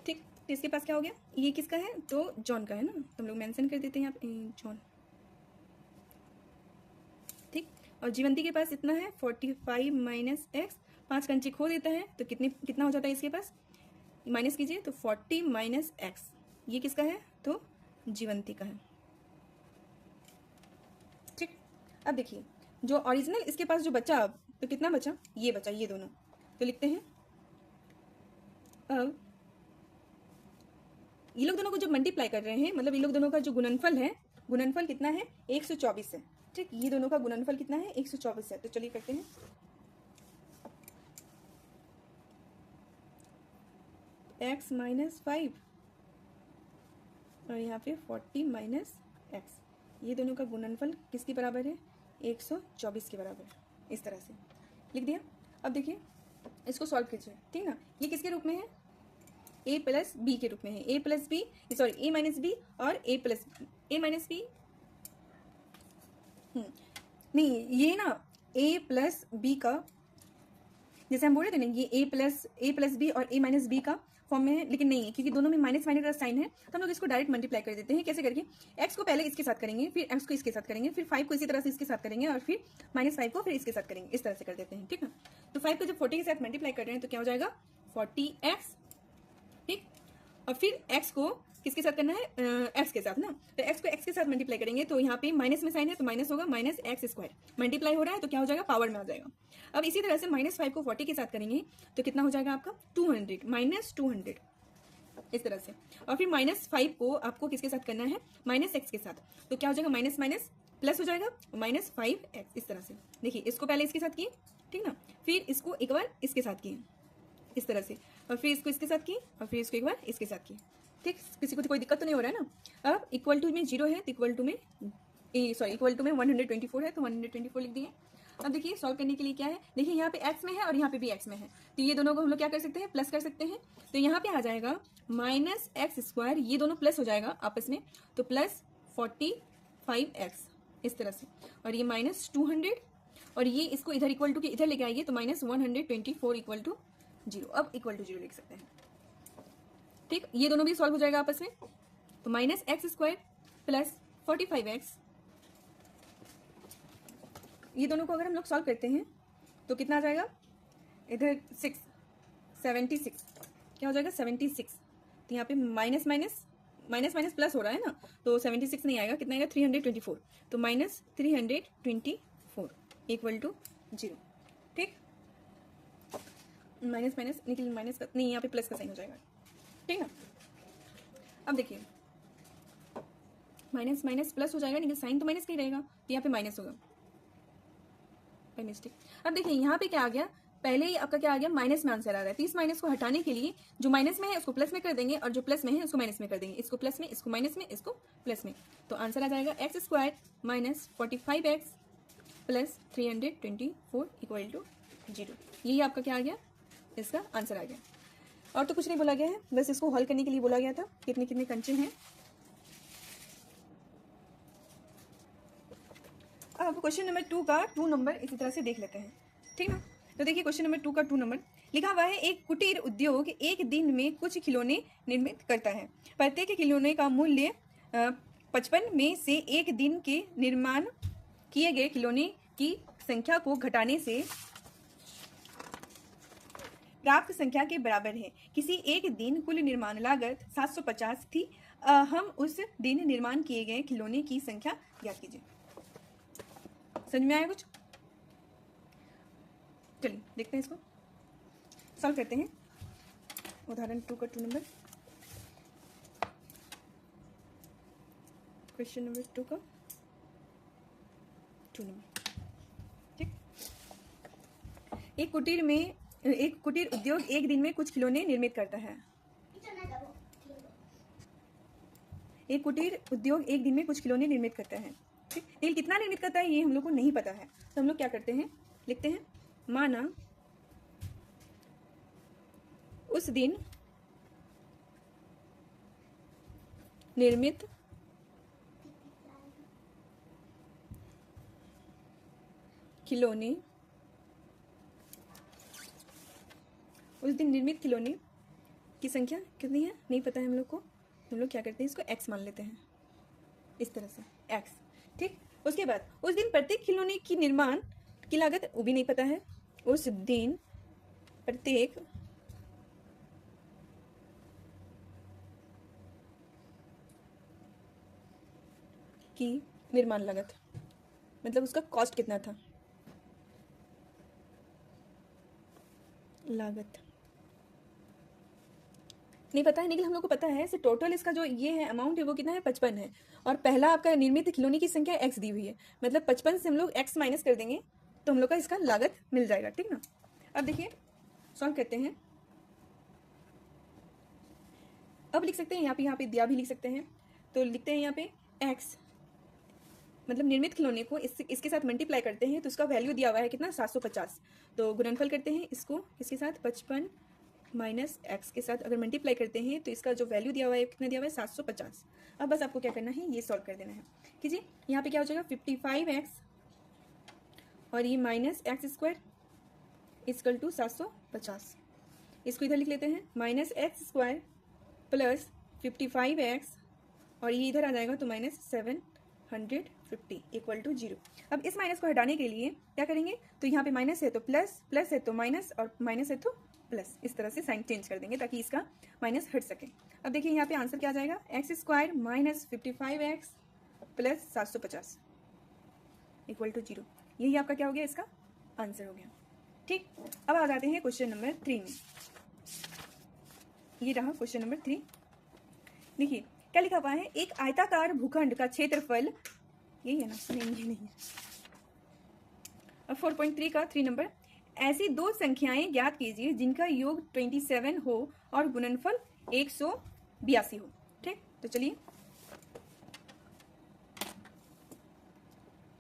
ठीक। तो इसके पास क्या हो गया, ये किसका है तो जॉन का है ना, तो हम लोग मेंशन कर देते हैं यहाँ पे जॉन, ठीक। और जीवंती के पास इतना है 45 माइनस x 5 कंचे खो देता है तो कितना हो जाता है इसके पास, माइनस कीजिए तो 40 माइनस एक्स, ये किसका है, तो जीवंती का है। ठीक, अब देखिए जो ओरिजिनल इसके पास जो बचा, अब तो कितना बचा, ये बचा, ये दोनों, तो लिखते हैं अब ये लोग दोनों को जब मल्टीप्लाई कर रहे हैं, मतलब ये लोग दोनों का जो गुणनफल है, गुणनफल कितना है, 124 है। ठीक, ये दोनों का गुणनफल कितना है, 124 है। तो चलिए करते हैं, x माइनस 5 और यहाँ पे 40 माइनस एक्स, ये दोनों का गुणनफल किसके बराबर है, 124 के बराबर, इस तरह से लिख दिया। अब देखिए इसको सॉल्व कीजिए, ठीक ना, ये किसके रूप में है, a प्लस बी के रूप में है, a plus b, sorry a minus b और a plus a minus b, नहीं ये ना a प्लस बी का, जैसे हम बोल रहे थे ना, ये a प्लस बी और a माइनस बी का फॉर्म में है, लेकिन नहीं है क्योंकि दोनों में माइनस माइनस का साइन है, तो हम लोग इसको डायरेक्ट मल्टीप्लाई कर देते हैं। कैसे करके, x को पहले इसके साथ करेंगे, फिर x को इसके साथ करेंगे, फिर 5 को इसी तरह से इसके साथ करेंगे और फिर -5 को फिर इसके साथ करेंगे, इस तरह से कर देते हैं। ठीक है, तो 5 को जब 40 के साथ मल्टीप्लाई कर रहे हैं तो क्या हो जाएगा, 40x। ठीक, और फिर x को किसके साथ करना है, x के साथ ना, तो x को x के साथ मल्टीप्लाई करेंगे तो यहाँ पे माइनस में साइन है तो माइनस होगा, माइनस एक्स स्क्वायर, मल्टीप्लाई हो रहा है तो क्या हो जाएगा, पावर में आ जाएगा। अब इसी तरह से -5 को 40 के साथ करेंगे तो कितना हो जाएगा आपका, 200 माइनस 200, इस तरह से। और फिर -5 को आपको किसके साथ करना है, -x के साथ, तो क्या हो जाएगा, माइनस माइनस प्लस हो जाएगा, -5x, इस तरह से। देखिए इसको पहले इसके साथ किए, ठीक ना, फिर इसको एक बार इसके साथ किए, इस तरह से, और फिर इसको इसके साथ किए और फिर इसको एक बार इसके साथ किए। ठीक, किसी को कोई दिक्कत तो नहीं हो रहा है ना। अब इक्वल टू में 0 है तो इक्वल टू में 124 है तो 124 लिख दिए। अब देखिए सॉल्व करने के लिए क्या है, देखिए यहाँ पे x में है और यहाँ पे भी x में है, तो ये दोनों को हम लोग क्या कर सकते हैं, प्लस कर सकते हैं। तो यहाँ पे आ जाएगा -x², ये दोनों प्लस हो जाएगा आपस में, तो प्लस 45x, इस तरह से, और ये -200 और ये इसको इधर इक्वल टू के इधर लेके आइए तो -124 इक्वल टू 0। अब इक्वल टू 0 लिख सकते हैं। ठीक, ये दोनों भी सॉल्व हो जाएगा आपस में, तो -x² प्लस 45x, ये दोनों को अगर हम लोग सॉल्व करते हैं तो कितना आ जाएगा, इधर 76, क्या हो जाएगा, 76। तो यहाँ पे माइनस माइनस प्लस हो रहा है ना, तो 76 नहीं आएगा, कितना आएगा, 324, तो -324 इक्वल टू 0। ठीक, माइनस माइनस निकल, माइनस का नहीं, यहाँ पे प्लस का साइन हो जाएगा। ठीक है, अब देखिए माइनस माइनस प्लस हो जाएगा, लेकिन साइन तो माइनस का ही रहेगा, तो यहाँ पे माइनस होगा बाय मिस्टेक। अब देखिए यहाँ पे क्या आ गया, पहले ही आपका क्या आ गया, माइनस में आंसर आ रहा है, तो इस माइनस को हटाने के लिए जो माइनस में है उसको प्लस में कर देंगे और जो प्लस में है उसको माइनस में कर देंगे, इसको प्लस में, इसको माइनस में, इसको प्लस में, तो आंसर आ जाएगा x² minus 45x plus 324 equal to 0। यही आपका क्या आ गया, इसका आंसर आ गया। और तो कुछ नहीं बोला गया है, बस इसको हल करने के लिए बोला गया था, कितने कितने कंचे हैं। अब क्वेश्चन नंबर 2 का 2 नंबर इसी तरह से देख लेते हैं। ठीक ना, तो देखिए क्वेश्चन नंबर 2 का 2 नंबर लिखा हुआ है, एक कुटीर उद्योग एक दिन में कुछ खिलौने निर्मित करता है। प्रत्येक खिलौने का मूल्य 55 में से एक दिन के निर्माण किए गए खिलौने की संख्या को घटाने से प्राप्त संख्या के बराबर है। किसी एक दिन कुल निर्माण लागत 750 थी। हम उस दिन निर्माण किए गए खिलौने की संख्या ज्ञात कीजिए। समझ में आया कुछ? चलिए देखते हैं, इसको सॉल्व करते हैं। उदाहरण 2 का 2 नंबर, क्वेश्चन नंबर 2 का 2 नंबर। ठीक, एक कुटीर उद्योग एक दिन में कुछ खिलौने निर्मित करता है। एक कुटीर उद्योग एक दिन में कुछ खिलौने निर्मित करता है। ठीक, लेकिन कितना निर्मित करता है ये हम लोग को नहीं पता है, तो हम लोग क्या करते हैं, लिखते हैं, माना उस दिन निर्मित खिलौने, उस दिन निर्मित खिलौने की संख्या कितनी है नहीं पता है हम लोग को, हम लोग क्या करते हैं, इसको x मान लेते हैं, इस तरह से x। ठीक, उसके बाद उस दिन प्रत्येक खिलौने की निर्माण की लागत वो भी नहीं पता है। उस दिन प्रत्येक की निर्माण लागत, मतलब उसका कॉस्ट कितना था, लागत नहीं पता है, लेकिन हम लोग को पता है से टोटल इसका जो ये है अमाउंट है वो कितना है 55 है, और पहला आपका निर्मित खिलौने की संख्या x दी हुई है, मतलब 55 से हम लोग x माइनस कर देंगे तो हम लोग का इसका लागत मिल जाएगा। ठीक ना, अब देखिए सॉल्व करते हैं। अब लिख सकते हैं यहाँ पे दिया भी लिख सकते हैं, तो लिखते हैं यहाँ पे x, मतलब निर्मित खिलौने को इसके साथ मल्टीप्लाई करते हैं तो उसका वैल्यू दिया हुआ है कितना 750, तो गुणनफल करते हैं इसको इसके साथ 55 माइनस एक्स के साथ अगर मल्टीप्लाई करते हैं तो इसका जो वैल्यू दिया हुआ है कितना दिया हुआ है 750। अब बस आपको क्या करना है, ये सॉल्व कर देना है। कीजिए, यहाँ पे क्या हो जाएगा 55x और ये minus x square equal to 750। इसको इधर लिख लेते हैं, minus x square plus 55x और ये इधर आ जाएगा तो माइनस 750 इक्वल टू 0। अब इस माइनस को हटाने के लिए क्या करेंगे, तो यहाँ पे माइनस है तो प्लस, प्लस है तो माइनस और माइनस है तो प्लस, इस तरह से साइन चेंज कर देंगे ताकि इसका माइनस हट सके। अब देखिए यहाँ पे आंसर क्या आ जाएगा, x square minus 55x plus 750 equal to 0। यही आपका क्या हो गया, इसका आंसर हो गया। ठीक, अब आ जाते हैं क्वेश्चन नंबर 3 में। ये रहा क्वेश्चन नंबर 3। देखिए क्या लिखा हुआ है, एक आयताकार भूखंड का क्षेत्रफल, यही है ना, नहीं ये नहीं है। अब 4.3 का 3 नंबर, ऐसी दो संख्याएं ज्ञात कीजिए जिनका योग 27 हो और गुणनफल 182 हो। ठीक, तो चलिए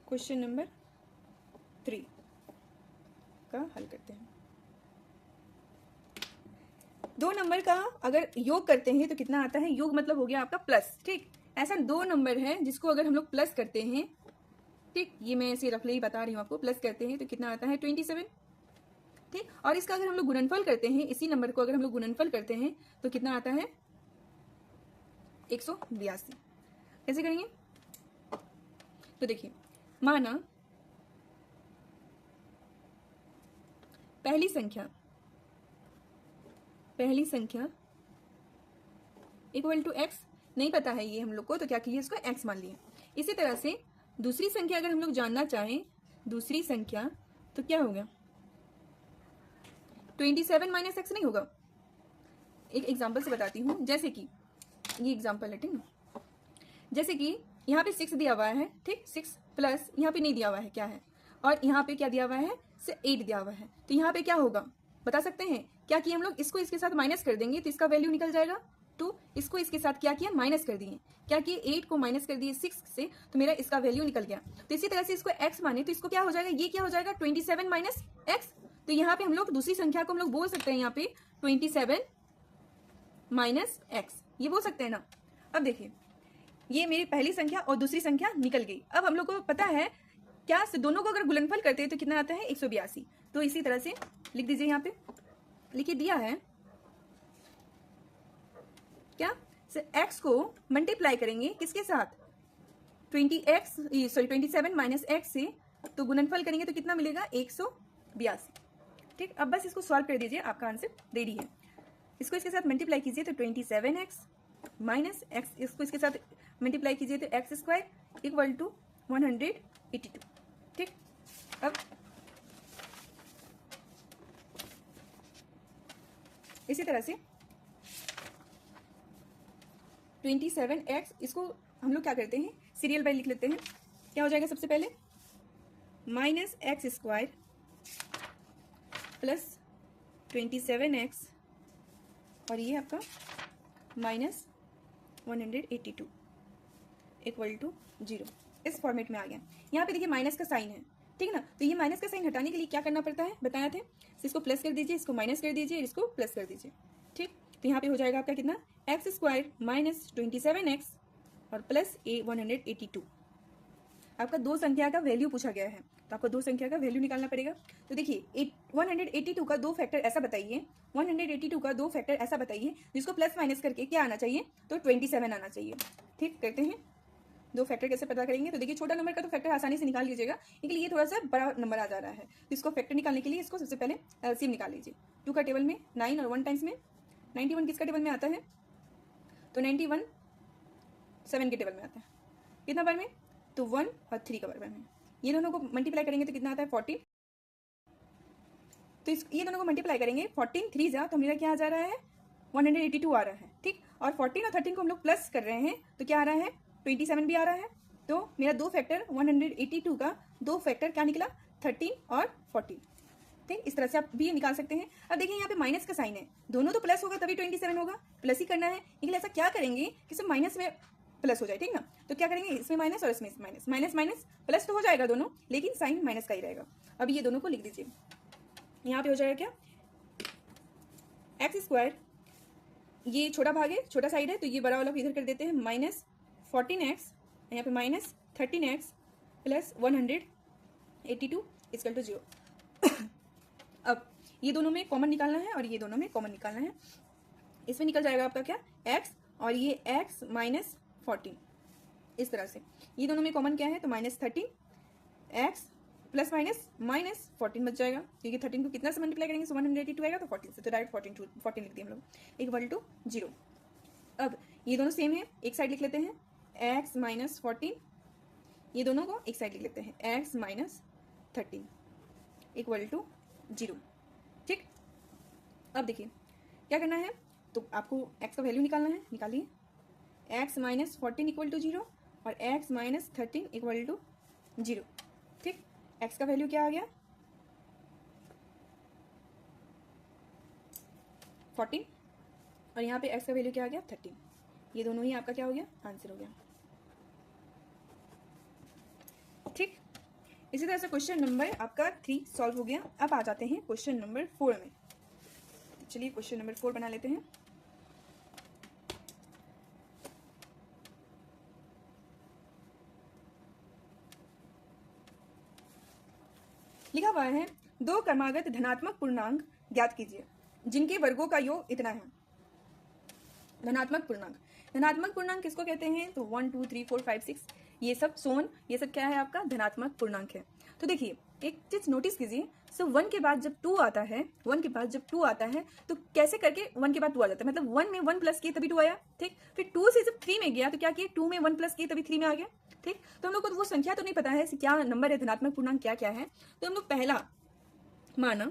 क्वेश्चन नंबर 3 का हल करते हैं। 2 नंबर का अगर योग करते हैं तो कितना आता है, योग मतलब हो गया आपका प्लस। ठीक, ऐसा 2 नंबर है जिसको अगर हम लोग प्लस करते हैं, ठीक, ये मैं ऐसे रफली ही बता रही हूँ आपको, प्लस करते हैं तो कितना आता है 27। ठीक, और इसका अगर हम लोग गुणनफल करते हैं, इसी नंबर को अगर हम लोग गुणनफल करते हैं तो कितना आता है 182। कैसे करेंगे, तो देखिए माना पहली संख्या इक्वल टू एक्स, नहीं पता है ये हम लोग को, तो क्या किया, इसको एक्स मान लिया। इसी तरह से दूसरी संख्या अगर हम लोग जानना चाहें, दूसरी संख्या तो क्या होगा 27 माइनस एक्स नहीं होगा। एक एग्जांपल से बताती हूँ, जैसे कि ये एग्जांपल है, ठीक ना, जैसे कि यहाँ पे 6 दिया हुआ है, ठीक, 6 प्लस यहाँ पे नहीं दिया हुआ है क्या है, और यहाँ पे क्या दिया हुआ है, 8 दिया हुआ है, तो यहाँ पे क्या होगा बता सकते हैं, क्या किया हम लोग, इसको इसके साथ माइनस कर देंगे तो इसका वैल्यू निकल जाएगा 2। इसको इसके साथ क्या किया, माइनस कर दिए, क्या किए 8 को माइनस कर दिए 6 से, तो मेरा इसका वैल्यू निकल गया। तो इसी तरह से इसको x माने तो इसको क्या हो जाएगा, ये क्या हो जाएगा 27 माइनस एक्स, तो यहाँ पे हम लोग दूसरी संख्या को हम लोग बोल सकते हैं यहाँ पे 27 माइनस एक्स, ये बोल सकते हैं ना। अब देखिए ये मेरी पहली संख्या और दूसरी संख्या निकल गई। अब हम लोग को पता है क्या, दोनों को अगर गुणनफल करते हैं तो कितना आता है 182। तो इसी तरह से लिख दीजिए, यहाँ पे लिखिए दिया है क्या, एक्स को मल्टीप्लाई करेंगे किसके साथ 27 माइनस एक्स से, तो गुणनफल करेंगे तो कितना मिलेगा 182। ठीक, अब बस इसको सॉल्व कर दीजिए, आपका आंसर रेडी है। इसको इसके साथ मल्टीप्लाई कीजिए तो 27x माइनस एक्स, इसको इसके साथ मल्टीप्लाई कीजिए तो एक्स स्क्वायर इक्वल टू 182। ठीक, अब इसी तरह से 27x, इसको हम लोग क्या करते हैं, सीरियल बाय लिख लेते हैं। क्या हो जाएगा सबसे पहले, minus x square plus 27x और ये आपका माइनस 182 इक्वल टू 0। इस फॉर्मेट में आ गया। यहाँ पे देखिए माइनस का साइन है, ठीक ना, तो ये माइनस का साइन हटाने के लिए क्या करना पड़ता है बताया थे, इसको प्लस कर दीजिए, इसको माइनस कर दीजिए, इसको प्लस कर दीजिए। ठीक, तो यहाँ पे हो जाएगा आपका कितना, एक्स स्क्वायर माइनस 27x और प्लस 182। आपका दो संख्या का वैल्यू पूछा गया है, तो आपको दो संख्या का वैल्यू निकालना पड़ेगा। तो देखिए 182 का दो फैक्टर ऐसा बताइए, 182 का दो फैक्टर ऐसा बताइए जिसको प्लस माइनस करके क्या आना चाहिए, तो 27 आना चाहिए। ठीक, करते हैं दो फैक्टर कैसे पता करेंगे, तो देखिए छोटा नंबर का तो फैक्टर आसानी से निकाल लीजिएगा, लेकिन ये थोड़ा सा बड़ा नंबर आ जा रहा है, तो इसको फैक्टर निकालने के लिए इसको सबसे पहले एलसीएम निकाल लीजिए। 2 का टेबल में 9 और 1 टाइम्स में 91 किसका टेबल में आता है, तो 91 7 के टेबल में आता है। कितना बार में, तो 1 और 3 का बार में। ये दोनों को मल्टीप्लाई करेंगे तो कितना आता है 14, तो ये दोनों को मल्टीप्लाई करेंगे 14 3 जा, तो मेरा क्या आ जा रहा है 182 आ रहा है, ठीक। और 14 और 13 को हम लोग प्लस कर रहे हैं तो क्या आ रहा है 27 भी आ रहा है। तो मेरा दो फैक्टर 182 का दो फैक्टर क्या निकला 13 और 14, ठीक। इस तरह से आप भी निकाल सकते हैं। अब देखिए यहाँ पे माइनस का साइन है, दोनों तो प्लस होगा तभी 27 होगा, प्लस ही करना है, लेकिन ऐसा क्या करेंगे कि सब माइनस में प्लस हो जाए, ठीक ना। तो क्या करेंगे, इसमें माइनस और इसमें माइनस, माइनस माइनस प्लस तो हो जाएगा दोनों, लेकिन साइन माइनस का ही रहेगा। अब ये दोनों को लिख दीजिए, यहाँ पे हो जाएगा क्या एक्स स्क्वायर, ये छोटा भाग है, छोटा साइड है, तो ये बड़ा वाला इधर कर देते हैं, माइनस 14x, यहाँ पे minus 13x plus 182 equal to 0। अब ये दोनों में कॉमन निकालना है और ये दोनों में कॉमन निकालना है। इसमें निकल जाएगा आपका क्या x और ये x माइनस 14, इस तरह से। ये दोनों में कॉमन क्या है, तो minus 13x plus minus minus 14 बच जाएगा, क्योंकि 13 को कितना से मल्टीप्लाई करेंगे, 182 आएगा तो 14 से, तो डायरेक्ट 14 लिख दिए हम लोग इक्वल टू 0। अब ये दोनों सेम है, एक साइड लिख लेते हैं x माइनस 14, ये दोनों को एक साइड लिख लेते हैं x माइनस 13 इक्वल टू 0, ठीक। अब देखिए क्या करना है, तो आपको x का वैल्यू निकालना है, निकालिए x माइनस 14 इक्वल टू 0 और x माइनस 13 इक्वल टू 0, ठीक। x का वैल्यू क्या आ गया 14 और यहाँ पे x का वैल्यू क्या आ गया 13, ये दोनों ही आपका क्या हो गया आंसर हो गया, ठीक। इसी तरह से क्वेश्चन नंबर आपका 3 सॉल्व हो गया। अब आ जाते हैं क्वेश्चन नंबर 4 में। चलिए क्वेश्चन नंबर 4 बना लेते हैं। लिखा हुआ है दो क्रमागत धनात्मक पूर्णांक ज्ञात कीजिए जिनके वर्गों का योग इतना है। धनात्मक पूर्णांक, धनात्मक पूर्णांक किसको कहते हैं, तो 1 2 3 4 5 6 ये सब सोन, ये सब क्या है आपका धनात्मक पूर्णांक है। तो देखिए एक चीज नोटिस कीजिए, सो 1 के बाद जब 2 आता है, 1 के बाद जब 2 आता है तो कैसे करके 1 के बाद 2 आ जाता है, मतलब 1 में 1 प्लस किए तभी 2 आया, ठीक। फिर 2 से जब 3 में गया तो क्या किया 2 में 1 प्लस किए तभी 3 में आ गया, ठीक। तो हम लोग को वो संख्या तो नहीं पता है क्या नंबर है, धनात्मक पूर्णांक क्या क्या है, तो हम लोग पहला माना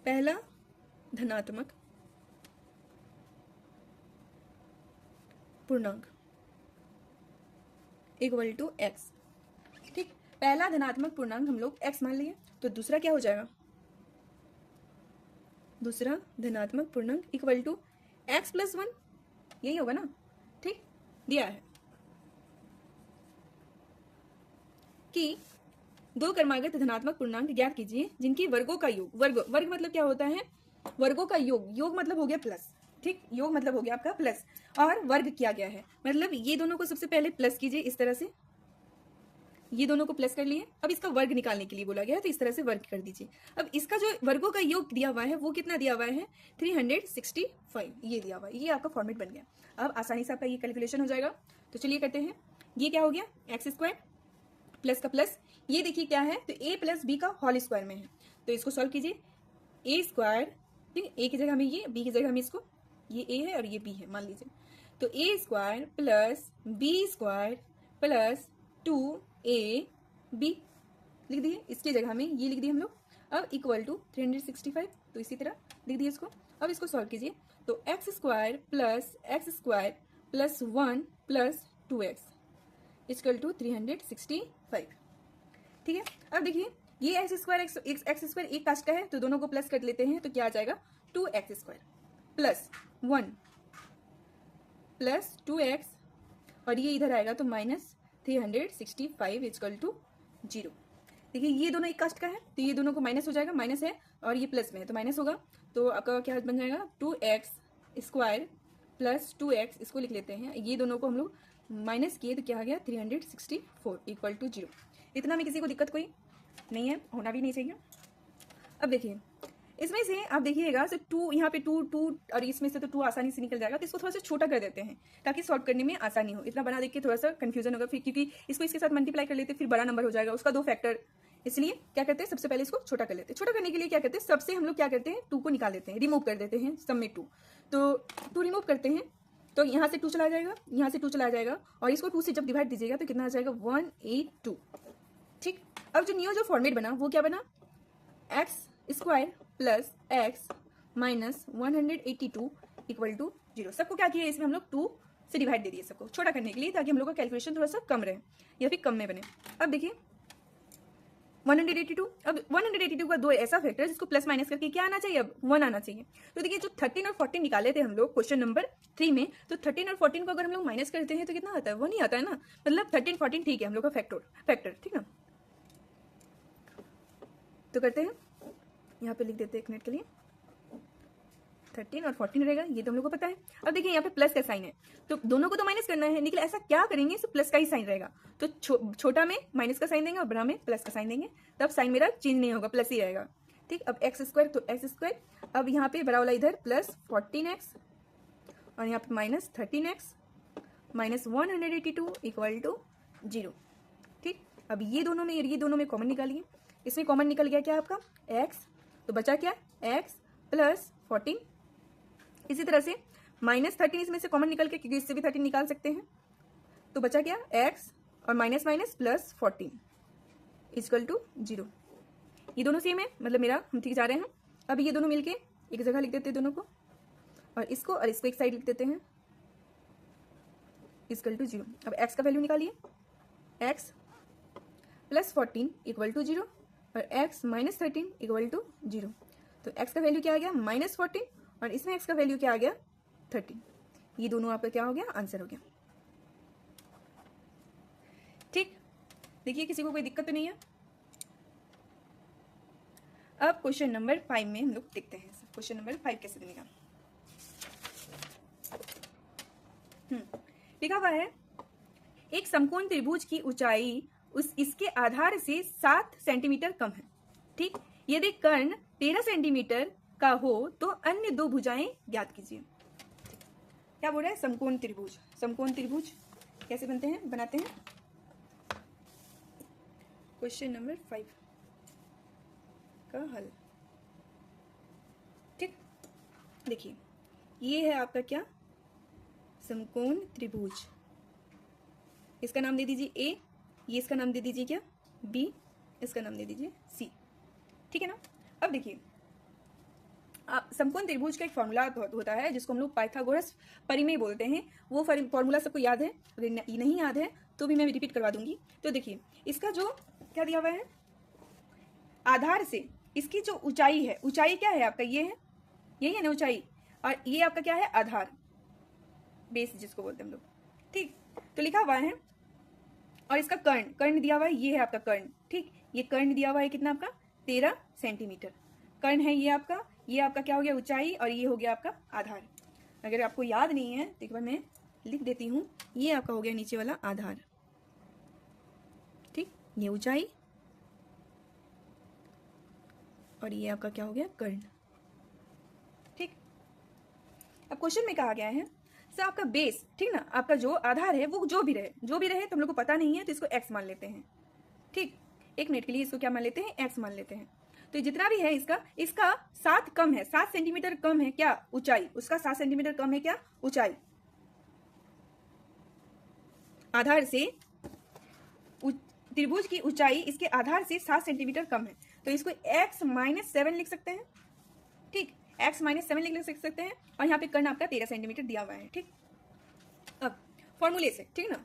पहला धनात्मक पूर्णांक इक्वल टू x, ठीक। पहला धनात्मक पूर्णांक हम लोग x मान लिए, तो दूसरा क्या हो जाएगा, दूसरा धनात्मक पूर्णांक इक्वल टू x प्लस 1, यही होगा ना, ठीक। दिया है कि दो क्रमागत धनात्मक पूर्णांक ज्ञात कीजिए जिनकी वर्गों का योग, वर्ग मतलब क्या होता है, वर्गों का योग मतलब हो गया प्लस, ठीक। योग मतलब हो गया आपका प्लस और वर्ग किया गया है, मतलब ये दोनों को सबसे पहले प्लस कीजिए, इस तरह से ये दोनों को प्लस कर लिए। अब इसका वर्ग निकालने के लिए बोला गया है तो इस तरह से वर्ग कर दीजिए। अब इसका जो वर्गों का योग दिया हुआ है वो कितना दिया हुआ है 365, ये दिया हुआ है, ये आपका फॉर्मेट बन गया। अब आसानी से आपका ये कैलकुलेशन हो जाएगा। तो चलिए करते हैं, ये क्या हो गया एक्स स्क्वायर प्लस का प्लस, ये देखिए क्या है, तो a प्लस बी का होल स्क्वायर में है, तो इसको सॉल्व कीजिए। ए स्क्वायर, ठीक, ए की जगह में ये, बी की जगह में इसको, ये a है और ये b है मान लीजिए, तो a square plus b square plus 2ab लिख दिए, इसकी जगह में ये लिख दिए हम लोग। अब इक्वल टू 365, तो इसी तरह लिख दिए इसको। अब इसको सॉल्व कीजिए, तो x square plus 1 plus 2x equal to 365, ठीक है। अब देखिए ये एक्स स्क्वायर एक कास्ट का है, तो दोनों को प्लस कर लेते हैं, तो क्या आ जाएगा 2x square plus 1 plus 2x और ये इधर आएगा तो माइनस 365 इक्वल टू 0। देखिए ये दोनों एक कास्ट का है, तो ये दोनों को माइनस हो जाएगा, माइनस है और ये प्लस में है तो माइनस होगा, तो आपका क्या बन जाएगा 2x स्क्वायर प्लस 2x, इसको लिख लेते हैं, ये दोनों को हम लोग माइनस किए तो क्या आ गया 364 इक्वल टू 0। इतना में किसी को दिक्कत कोई नहीं है, होना भी नहीं चाहिए। अब देखिए इसमें से आप देखिएगा तो 2 यहाँ पे 2 और इसमें से तो 2 आसानी से निकल जाएगा, तो इसको थोड़ा सा छोटा कर देते हैं ताकि सॉल्व करने में आसानी हो। इतना बना देख के थोड़ा सा कंफ्यूजन होगा फिर, क्योंकि इसको इसके साथ मल्टीप्लाई कर लेते फिर बड़ा नंबर हो जाएगा, उसका 2 फैक्टर। इसलिए क्या करते हैं, सबसे पहले इसको छोटा कर लेते हैं। छोटा करने के लिए क्या करते हैं, सबसे हम लोग क्या करते हैं, 2 को निकाल देते हैं, रिमूव कर देते हैं सब में 2। तो 2 रिमूव करते हैं तो यहाँ से 2 चला जाएगा, यहाँ से 2 चला जाएगा, और इसको 2 से जब डिवाइड दीजिएगा तो कितना आ जाएगा 182। ठीक, अब जो न्यू जो फॉर्मेट बना वो क्या बना, x square plus x minus 182 equal to 0। सबको क्या किया, इसमें हम लोग 2 से डिवाइड दे दिए सबको छोटा करने के लिए, ताकि हम लोग का कैलकुलेशन थोड़ा सा कम रहे या फिर कम में बने। अब देखिए 182, अब 182 का 2 ऐसा फैक्टर जिसको प्लस माइनस करके क्या आना चाहिए, अब 1 आना चाहिए। तो देखिए जो 13 और 14 निकाले थे हम लोग क्वेश्चन नंबर 3 में, तो 13 और 14 को अगर हम लोग माइनस करते हैं तो कितना आता है, 1 ही आता है ना। मतलब 13 14 ठीक है हम लोग का फैक्टर, ठीक ना। तो करते हैं, यहाँ पे लिख देते हैं 1 मिनट के लिए, 13 और 14 रहेगा, ये तो हम लोग को पता है। अब देखिए यहाँ पे प्लस का साइन है, तो दोनों को तो माइनस करना है, लेकिन ऐसा क्या करेंगे, तो प्लस का ही साइन रहेगा। तो छोटा में माइनस का साइन देंगे और बड़ा में प्लस का साइन देंगे, तब साइन मेरा चेंज नहीं होगा, प्लस ही रहेगा। ठीक, अब एक्स स्क्वायर तो एक्स स्क्वायर, अब यहाँ पे बड़ा वाला इधर प्लस 14x और यहाँ पे minus 13x minus 182 equal to 0। ठीक, अब ये दोनों में कॉमन निकालिए, इसमें कॉमन निकल गया क्या आपका x, तो बचा क्या x प्लस 14। इसी तरह से माइनस 13 इसमें से कॉमन निकल के, क्योंकि इससे भी 13 निकाल सकते हैं, तो बचा क्या x और minus minus plus 14 equal to 0। ये दोनों सेम है, मतलब मेरा हम ठीक जा रहे हैं। अब ये दोनों मिलके एक जगह लिख देते हैं दोनों को, और इसको एक साइड लिख देते हैं इक्वल टू 0। अब x का वैल्यू निकालिए, x प्लस 14 इक्वल टू 0 और x माइनस 13 इक्वल टू 0। तो x का वैल्यू क्या आ गया माइनस 14 और इसमें x का वैल्यू क्या आ गया 13। ये दोनों आपका क्या हो गया, आंसर हो गया। ठीक, देखिए किसी को कोई दिक्कत तो नहीं है। अब क्वेश्चन नंबर 5 में हम लोग देखते हैं क्वेश्चन नंबर 5 कैसे बनेगा। लिखा हुआ है एक समकोण त्रिभुज की ऊंचाई इसके आधार से 7 सेंटीमीटर कम है। ठीक, यदि कर्ण 13 सेंटीमीटर का हो तो अन्य 2 भुजाएं ज्ञात कीजिए। क्या बोल रहा है, समकोण त्रिभुज। समकोण त्रिभुज कैसे बनाते हैं। क्वेश्चन नंबर 5 का हल। ठीक, देखिए ये है आपका क्या, समकोण त्रिभुज। इसका नाम दे दीजिए ए, ये इसका नाम दे दीजिए क्या बी, इसका नाम दे दीजिए सी। ठीक है ना। अब देखिए समकोण त्रिभुज का एक फॉर्मूला होता है जिसको हम लोग पाइथागोरस परिमेय बोलते हैं। वो फॉर्मूला सबको याद है, अगर नहीं याद है तो भी मैं रिपीट करवा दूंगी। तो देखिए इसका जो क्या दिया हुआ है, आधार से इसकी जो ऊंचाई है, ऊंचाई क्या है आपका, ये है, यही है ना ऊंचाई, और ये आपका क्या है आधार, बेस जिसको बोलते हैं हम लोग। ठीक, तो लिखा हुआ है, और इसका कर्ण दिया हुआ है, ये है आपका कर्ण। ठीक, ये कर्ण दिया हुआ है कितना आपका 13 सेंटीमीटर कर्ण है ये आपका क्या हो गया ऊंचाई, और ये हो गया आपका आधार। अगर आपको याद नहीं है तो एक बार मैं लिख देती हूँ, ये आपका हो गया नीचे वाला आधार। ठीक, ये ऊंचाई और ये आपका क्या हो गया कर्ण। ठीक, अब क्वेश्चन में कहा गया है सर आपका बेस, ठीक ना, आपका जो आधार है वो जो भी रहे तो हम लोग को पता नहीं है, तो इसको x मान लेते हैं। ठीक, 1 मिनट के लिए इसको क्या मान लेते हैं, x मान लेते हैं। तो जितना भी है इसका 7 कम है, 7 सेंटीमीटर कम है क्या ऊंचाई, उसका 7 सेंटीमीटर कम है क्या ऊंचाई। आधार से त्रिभुज की ऊंचाई इसके आधार से 7 सेंटीमीटर कम है, तो इसको x माइनस 7 लिख सकते हैं। ठीक, x माइनस 7 लिख सकते हैं, और यहाँ पे कर्ण आपका 13 सेंटीमीटर दिया हुआ है। ठीक, अब फॉर्मूले से, ठीक ना,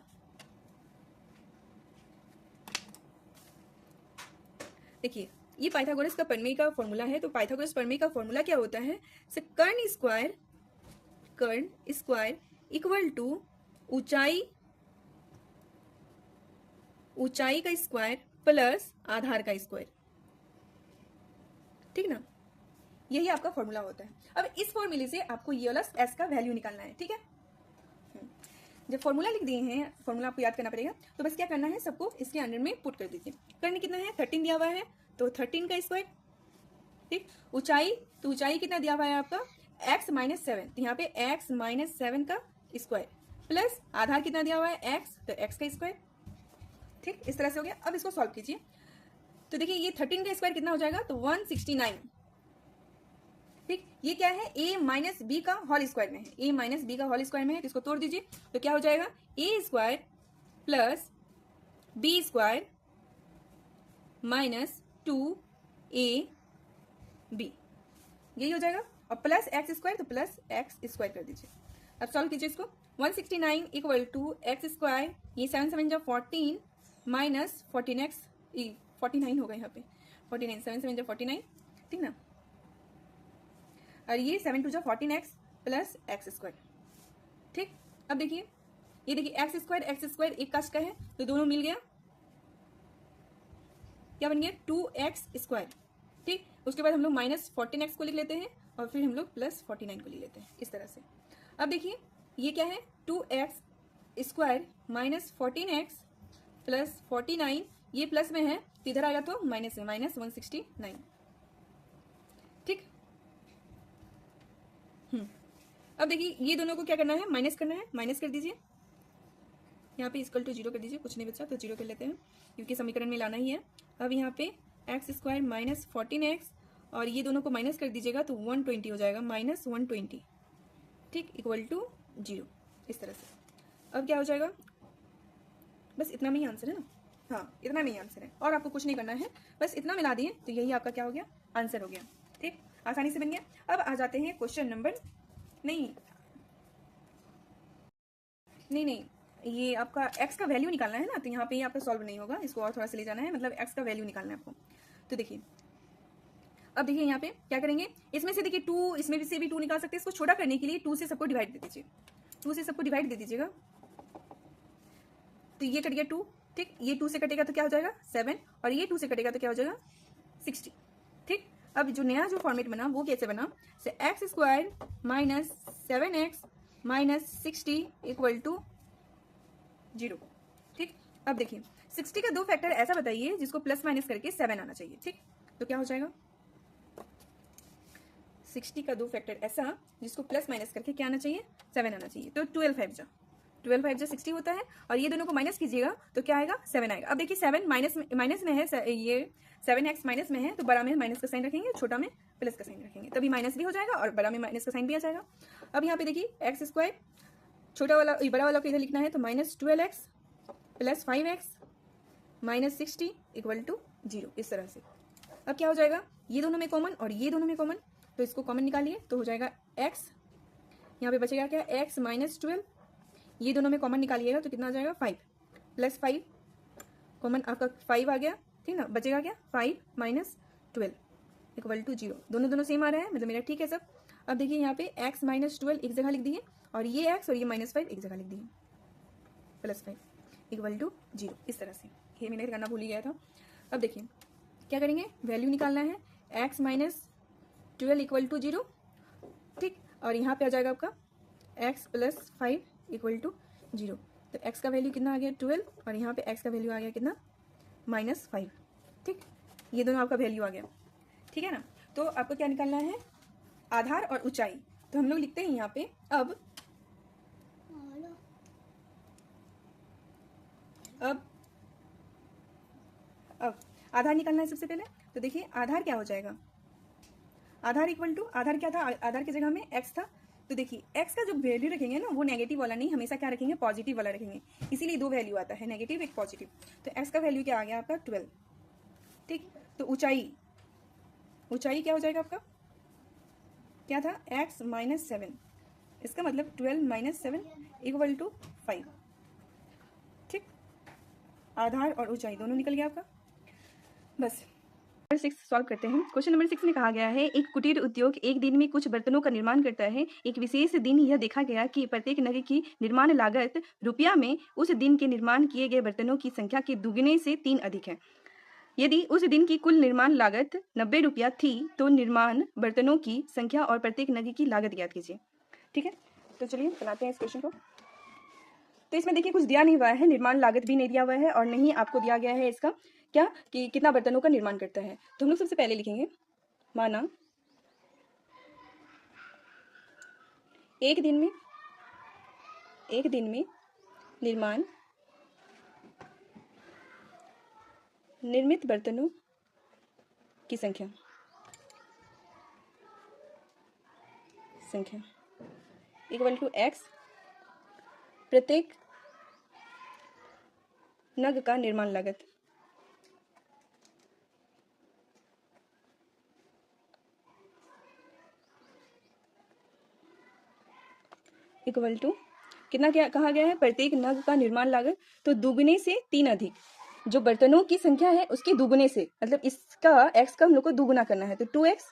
देखिए ये पाइथागोरस का प्रमेय का फॉर्मूला है। तो पाइथागोरस प्रमेय का फॉर्मूला क्या होता है, कर्ण स्क्वायर इक्वल टू ऊंचाई का स्क्वायर प्लस आधार का स्क्वायर। ठीक ना, यही आपका फॉर्मूला होता है। अब इस फॉर्मूले से आपको ये वाला s का वैल्यू निकालना है। ठीक है, जब फॉर्मूला लिख दिए हैं, फॉर्मूला आपको याद करना पड़ेगा, तो बस क्या करना है, सबको इसके अंडर में पुट कर दीजिए। कर्ण कितना है 13 दिया हुआ है, तो 13 का स्क्वायर ठीक, ऊंचाई, तो ऊंचाई कितना दिया हुआ है आपका x माइनस 7, तो यहाँ पे x माइनस 7 का स्क्वायर प्लस आधार कितना दिया हुआ है x, तो x का स्क्वायर। ठीक, इस तरह से हो गया। अब इसको सॉल्व कीजिए, तो देखिए ये 13 का स्क्वायर कितना हो जाएगा, तो 169। ठीक, ये क्या है, a माइनस बी का होल स्क्वायर में है, a माइनस बी का होल स्क्वायर में है, तो इसको तोड़ दीजिए, तो क्या हो जाएगा a square plus b square minus 2a b, यही हो जाएगा। और प्लस एक्स स्क्वायर, तो प्लस एक्स स्क्वायर कर दीजिए। अब सॉल्व कीजिए इसको, 169 इक्वल टू एक्स स्क्वायर, ये 7 7 जा 14 माइनस 14x, 49 होगा यहाँ पे, 49, 7 7 जा 49, ठीक ना, और ये 7 2 जा 14x प्लस एक्स स्क्वायर। ठीक, अब देखिए, ये देखिए एक्स स्क्वायर एक कास्ट का है, तो दोनों मिल गया, क्या बन गया 2x स्क्वायर। ठीक, उसके बाद हम लोग माइनस 14x को लिख लेते हैं और फिर हम लोग प्लस 49 को लिख लेते हैं, इस तरह से। अब देखिए ये क्या है, 2x square minus 14x plus 49, ये प्लस में है तो इधर आएगा तो माइनस में, माइनस 169। ठीक, अब देखिए ये दोनों को क्या करना है, माइनस करना है, माइनस कर दीजिए, यहाँ पे इक्वल टू 0 कर दीजिए, कुछ नहीं बचा तो 0 कर लेते हैं क्योंकि समीकरण में लाना ही है। अब यहाँ पे एक्स स्क्वायर माइनस 14x और ये दोनों को माइनस कर दीजिएगा तो 120 हो जाएगा, माइनस 120। ठीक, इक्वल टू 0, इस तरह से। अब क्या हो जाएगा, बस इतना में ही आंसर है ना, हाँ इतना में ही आंसर है, और आपको कुछ नहीं करना है, बस इतना मिला दिए तो यही आपका क्या हो गया, आंसर हो गया। ठीक, आसानी से बन गया। अब आ जाते हैं क्वेश्चन नंबर, नहीं, ये आपका x का वैल्यू निकालना है ना, तो यहाँ पे आपका सॉल्व नहीं होगा, इसको और थोड़ा सा ले जाना है, मतलब x का वैल्यू निकालना है आपको। तो देखिए, अब देखिए यहाँ पे क्या करेंगे, इसमें से देखिए 2, इसमें से भी 2 निकाल सकते हैं। इसको छोटा करने के लिए 2 से सबको डिवाइड दे दीजिए, 2 से सबको डिवाइड दे दीजिएगा, तो ये कट गया 2। ठीक, ये 2 से कटेगा तो क्या हो जाएगा 7, और ये 2 से कटेगा तो क्या हो जाएगा 60। ठीक, अब जो नया जो फॉर्मेट बना वो कैसे बना, से x square minus 7x minus 60 equal to 0। ठीक, अब देखिए 60 का 2 फैक्टर ऐसा बताइए जिसको प्लस माइनस करके 7 आना चाहिए। ठीक, तो क्या हो जाएगा, 60 का 2 फैक्टर ऐसा जिसको प्लस माइनस करके क्या आना चाहिए, 7 आना चाहिए। तो 12 5 जा 60 होता है, और ये दोनों को माइनस कीजिएगा तो क्या आएगा 7 आएगा। अब देखिए 7 माइनस में है, ये 7x माइनस में है, तो बड़ा में माइनस का साइन रखेंगे, छोटा में प्लस का साइन रखेंगे, तभी माइनस भी हो जाएगा और बड़ा में माइनस का साइन भी आ जाएगा। अब यहाँ पे देखिए एक्स स्क्वायर, छोटा वाला बड़ा वाला को इधर लिखना है, तो minus 12x plus 5x minus 60 equal to 0, इस तरह से। अब क्या हो जाएगा, ये दोनों में कॉमन और ये दोनों में कॉमन, तो इसको कॉमन निकालिए तो हो जाएगा x, यहाँ पे बचेगा क्या x माइनस 12, ये दोनों में कॉमन निकालिएगा तो कितना आ जाएगा 5 प्लस 5, कॉमन आपका 5 आ गया, ठीक ना, बचेगा क्या 5 माइनस 12 इक्वल टू 0, दोनों सेम आ रहा है, मतलब मेरा ठीक है सब। अब देखिए यहाँ पे x माइनस 12 एक जगह लिख दिए, और ये x और ये माइनस 5 एक जगह लिख दिए, प्लस 5 इक्वल टू 0, इस तरह से। ये मैंने करना भूल ही गया था। अब देखिए क्या करेंगे, वैल्यू निकालना है, x माइनस 12 इक्वल टू 0। ठीक, और यहाँ पे आ जाएगा आपका x प्लस 5 इक्वल टू 0, तो x का वैल्यू कितना आ गया 12, और यहाँ पे x का वैल्यू आ गया कितना माइनस 5। ठीक, ये दोनों आपका वैल्यू आ गया, ठीक है ना। तो आपको क्या निकालना है, आधार और ऊंचाई, तो हम लोग लिखते हैं यहाँ पे अब आधार निकालना है सबसे पहले। तो देखिए आधार क्या हो जाएगा, आधार इक्वल टू, आधार क्या था, आधार की जगह में x था, तो देखिए x का जो वैल्यू रखेंगे ना वो नेगेटिव वाला नहीं, हमेशा क्या रखेंगे पॉजिटिव वाला रखेंगे, इसीलिए 2 वैल्यू आता है, नेगेटिव एक पॉजिटिव। तो x का वैल्यू क्या आ गया आपका 12। ठीक, तो ऊंचाई क्या हो जाएगा आपका, क्या था x माइनस 7, इसका मतलब 12 माइनस 7 इक्वल टू 5। ठीक, आधार और ऊंचाई दोनों निकल गया आपका, बस। 6 सॉल्व करते हैं। क्वेश्चन नंबर 6 में कहा गया है, एक कुटीर उद्योग एक दिन में कुछ बर्तनों का निर्माण करता है। एक विशेष दिन यह देखा गया कि प्रत्येक नग की निर्माण लागत रुपया में उस दिन के निर्माण किए गए बर्तनों की संख्या के दुगने से 3 अधिक है। यदि उस दिन की कुल निर्माण लागत 90 रुपया थी तो निर्माण बर्तनों की संख्या और प्रत्येक नग की लागत ज्ञात कीजिए। ठीक है, तो चलिए बनाते हैं इस क्वेश्चन को। तो इसमें देखिए कुछ दिया नहीं हुआ है, निर्माण लागत भी नहीं दिया हुआ है, और नहीं आपको दिया गया है इसका क्या कि कितना बर्तनों का निर्माण करता है। तो हम लोग सबसे पहले लिखेंगे माना एक दिन में निर्मित बर्तनों की संख्या इक्वल टू x, प्रत्येक नग का निर्माण लागत इक्वल टू कितना क्या कहा गया है, प्रत्येक नग का निर्माण लागत, तो दुगने से 3 अधिक, जो बर्तनों की संख्या है उसके दुगने से, मतलब इसका x का हम लोग को दुगुना करना है, तो 2x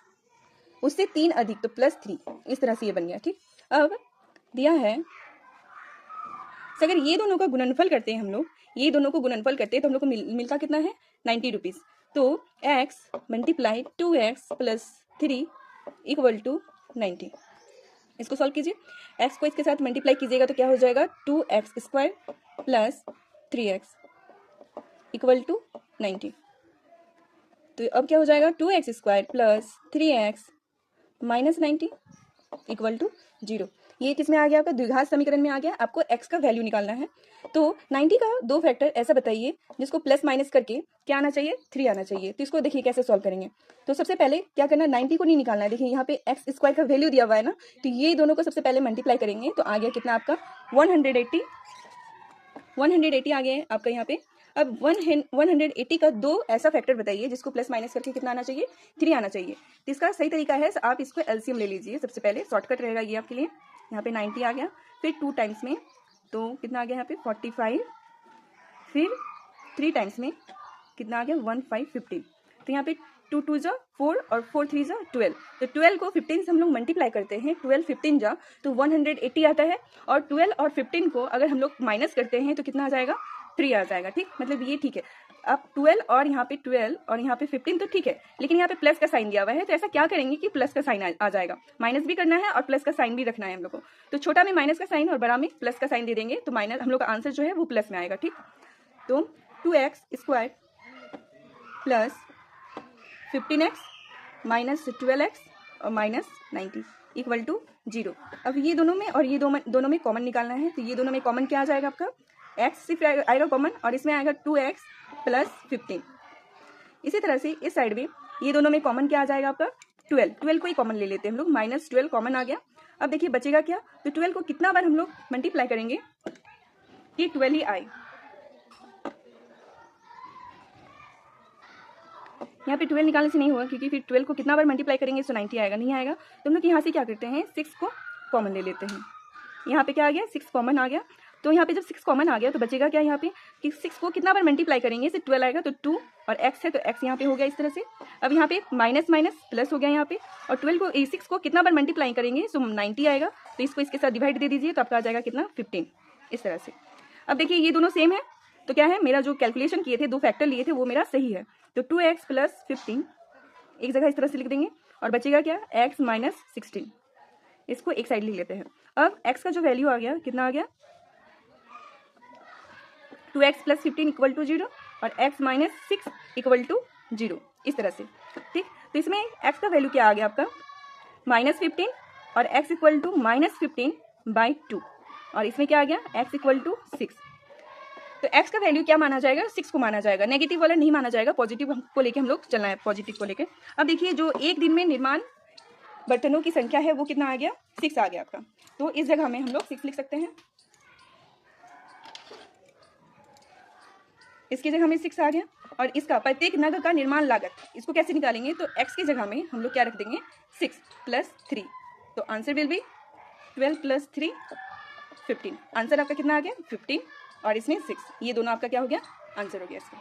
उससे 3 अधिक तो +3, इस तरह से ये बन गया। ठीक, अब दिया है अगर ये दोनों का गुणनफल करते हैं हम लोग, ये दोनों को गुणनफल करते हैं तो हम लोग को मिलता कितना है 90 रुपीज़। तो x multiply 2x + 3 equal to 90। इसको सॉल्व कीजिए, x को इसके साथ मल्टीप्लाई कीजिएगा तो क्या हो जाएगा 2x² + 3x इक्वल टू 90। तो अब क्या हो जाएगा 2x² + 3x - 90 इक्वल टू 0। ये किस में आ गया आपका द्विघात समीकरण में आ गया। आपको x का वैल्यू निकालना है, तो 90 का दो फैक्टर ऐसा बताइए जिसको प्लस माइनस करके क्या आना चाहिए 3 आना चाहिए। तो इसको देखिए कैसे सॉल्व करेंगे। तो सबसे पहले क्या करना, 90 को नहीं निकालना है, देखिए यहाँ पे x² का वैल्यू दिया हुआ है ना, तो ये दोनों को सबसे पहले मल्टीप्लाई करेंगे तो आ गया कितना आपका 180 आ गया है आपका यहाँ पे। अब 180 का दो ऐसा फैक्टर बताइए जिसको प्लस माइनस करके कितना आना चाहिए 3 आना चाहिए। तो इसका सही तरीका है आप इसको एलसीएम ले लीजिए, सबसे पहले शॉर्टकट रहेगा ये आपके लिए। यहाँ पे 90 आ गया, फिर 2 टाइम्स में तो कितना आ गया यहाँ पे 45, फिर 3 टाइम्स में कितना आ गया 1515। तो यहाँ पे 2 2 जा 4 और 4 3 जा 12, तो 12 को 15 से हम लोग मल्टीप्लाई करते हैं, 12 15 जा तो 180 आता है, और 12 और 15 को अगर हम लोग माइनस करते हैं तो कितना आ जाएगा 3 आ जाएगा। ठीक, मतलब ये ठीक है। अब 12 और यहाँ पे 12 और यहाँ पे 15 तो ठीक है, लेकिन यहाँ पे प्लस का साइन दिया हुआ है, तो ऐसा क्या करेंगे कि प्लस का साइन आ जाएगा, माइनस भी करना है और प्लस का साइन भी रखना है हम लोग को। तो छोटा में माइनस का साइन और बड़ा में प्लस का साइन दे देंगे, तो माइनस हम लोग का आंसर जो है वो प्लस में आएगा। ठीक, तो 2x² + 15x - 12x और -90 इक्वल टू 0। अब ये दोनों में और ये दोनों में कॉमन निकालना है, तो ये दोनों में कॉमन क्या आ जाएगा आपका x सिर्फ आएगा कॉमन, और इसमें आएगा 2x + 15। इसी तरह से इस साइड में ये दोनों में कॉमन क्या आ जाएगा आपका 12 को ही कॉमन ले लेते हैं हम लोग, -12 कॉमन आ गया। अब देखिए बचेगा क्या, तो 12 को कितना बार हम लोग मल्टीप्लाई करेंगे कि 12 ही आए। यहाँ पे 12 निकालने से नहीं होगा, क्योंकि फिर 12 को कितना बार मल्टीप्लाई करेंगे तो 90 आएगा, नहीं आएगा। तो हम लोग यहाँ से क्या करते हैं 6 को कॉमन ले लेते हैं। यहाँ पे क्या आ गया 6 कॉमन आ गया, तो यहाँ पे जब 6 कॉमन आ गया तो बचेगा क्या यहाँ पे कि 6 को कितना बार मल्टीप्लाई करेंगे इससे 12 आएगा, तो 2 और x है तो x यहाँ पे हो गया इस तरह से। अब यहाँ पे माइनस माइनस प्लस हो गया यहाँ पे, और 6 को कितना बार मल्टीप्लाई करेंगे तो 90 आएगा, तो इसको इसके साथ डिवाइड दे दीजिए तो आपका आ जाएगा कितना 15, इस तरह से। अब देखिए ये दोनों सेम है, तो क्या है मेरा जो कैलकुलेशन किए थे, दो फैक्टर लिए थे वो मेरा सही है। तो 2x + 15 एक जगह इस तरह से लिख देंगे, और बचेगा क्या x - 16, इसको एक साइड लिख लेते हैं। अब x का जो वैल्यू आ गया कितना आ गया 2x + 15 इक्वल टू 0 और x - 6 इक्वल टू 0, इस तरह से। ठीक, तो इसमें x का वैल्यू क्या आ गया आपका -15 और x इक्वल टू -15/2, और इसमें क्या आ गया x इक्वल टू 6। तो x का वैल्यू क्या माना जाएगा 6 को माना जाएगा, नेगेटिव वाला नहीं माना जाएगा, पॉजिटिव को लेके हम लोग चलना है, पॉजिटिव को लेके। अब देखिए जो एक दिन में निर्माण बर्तनों की संख्या है वो कितना आ गया 6 आ गया आपका, तो इस जगह में हम लोग 6 लिख सकते हैं, इसकी जगह में 6 आ गया। और इसका प्रत्येक नग का निर्माण लागत, इसको कैसे निकालेंगे, तो x की जगह में हम लोग क्या रख देंगे 6 + 3, तो आंसर विल बी 12 + 3 15। आंसर आपका कितना आ गया 15, और इसमें 6, ये दोनों आपका क्या हो गया आंसर हो गया इसका।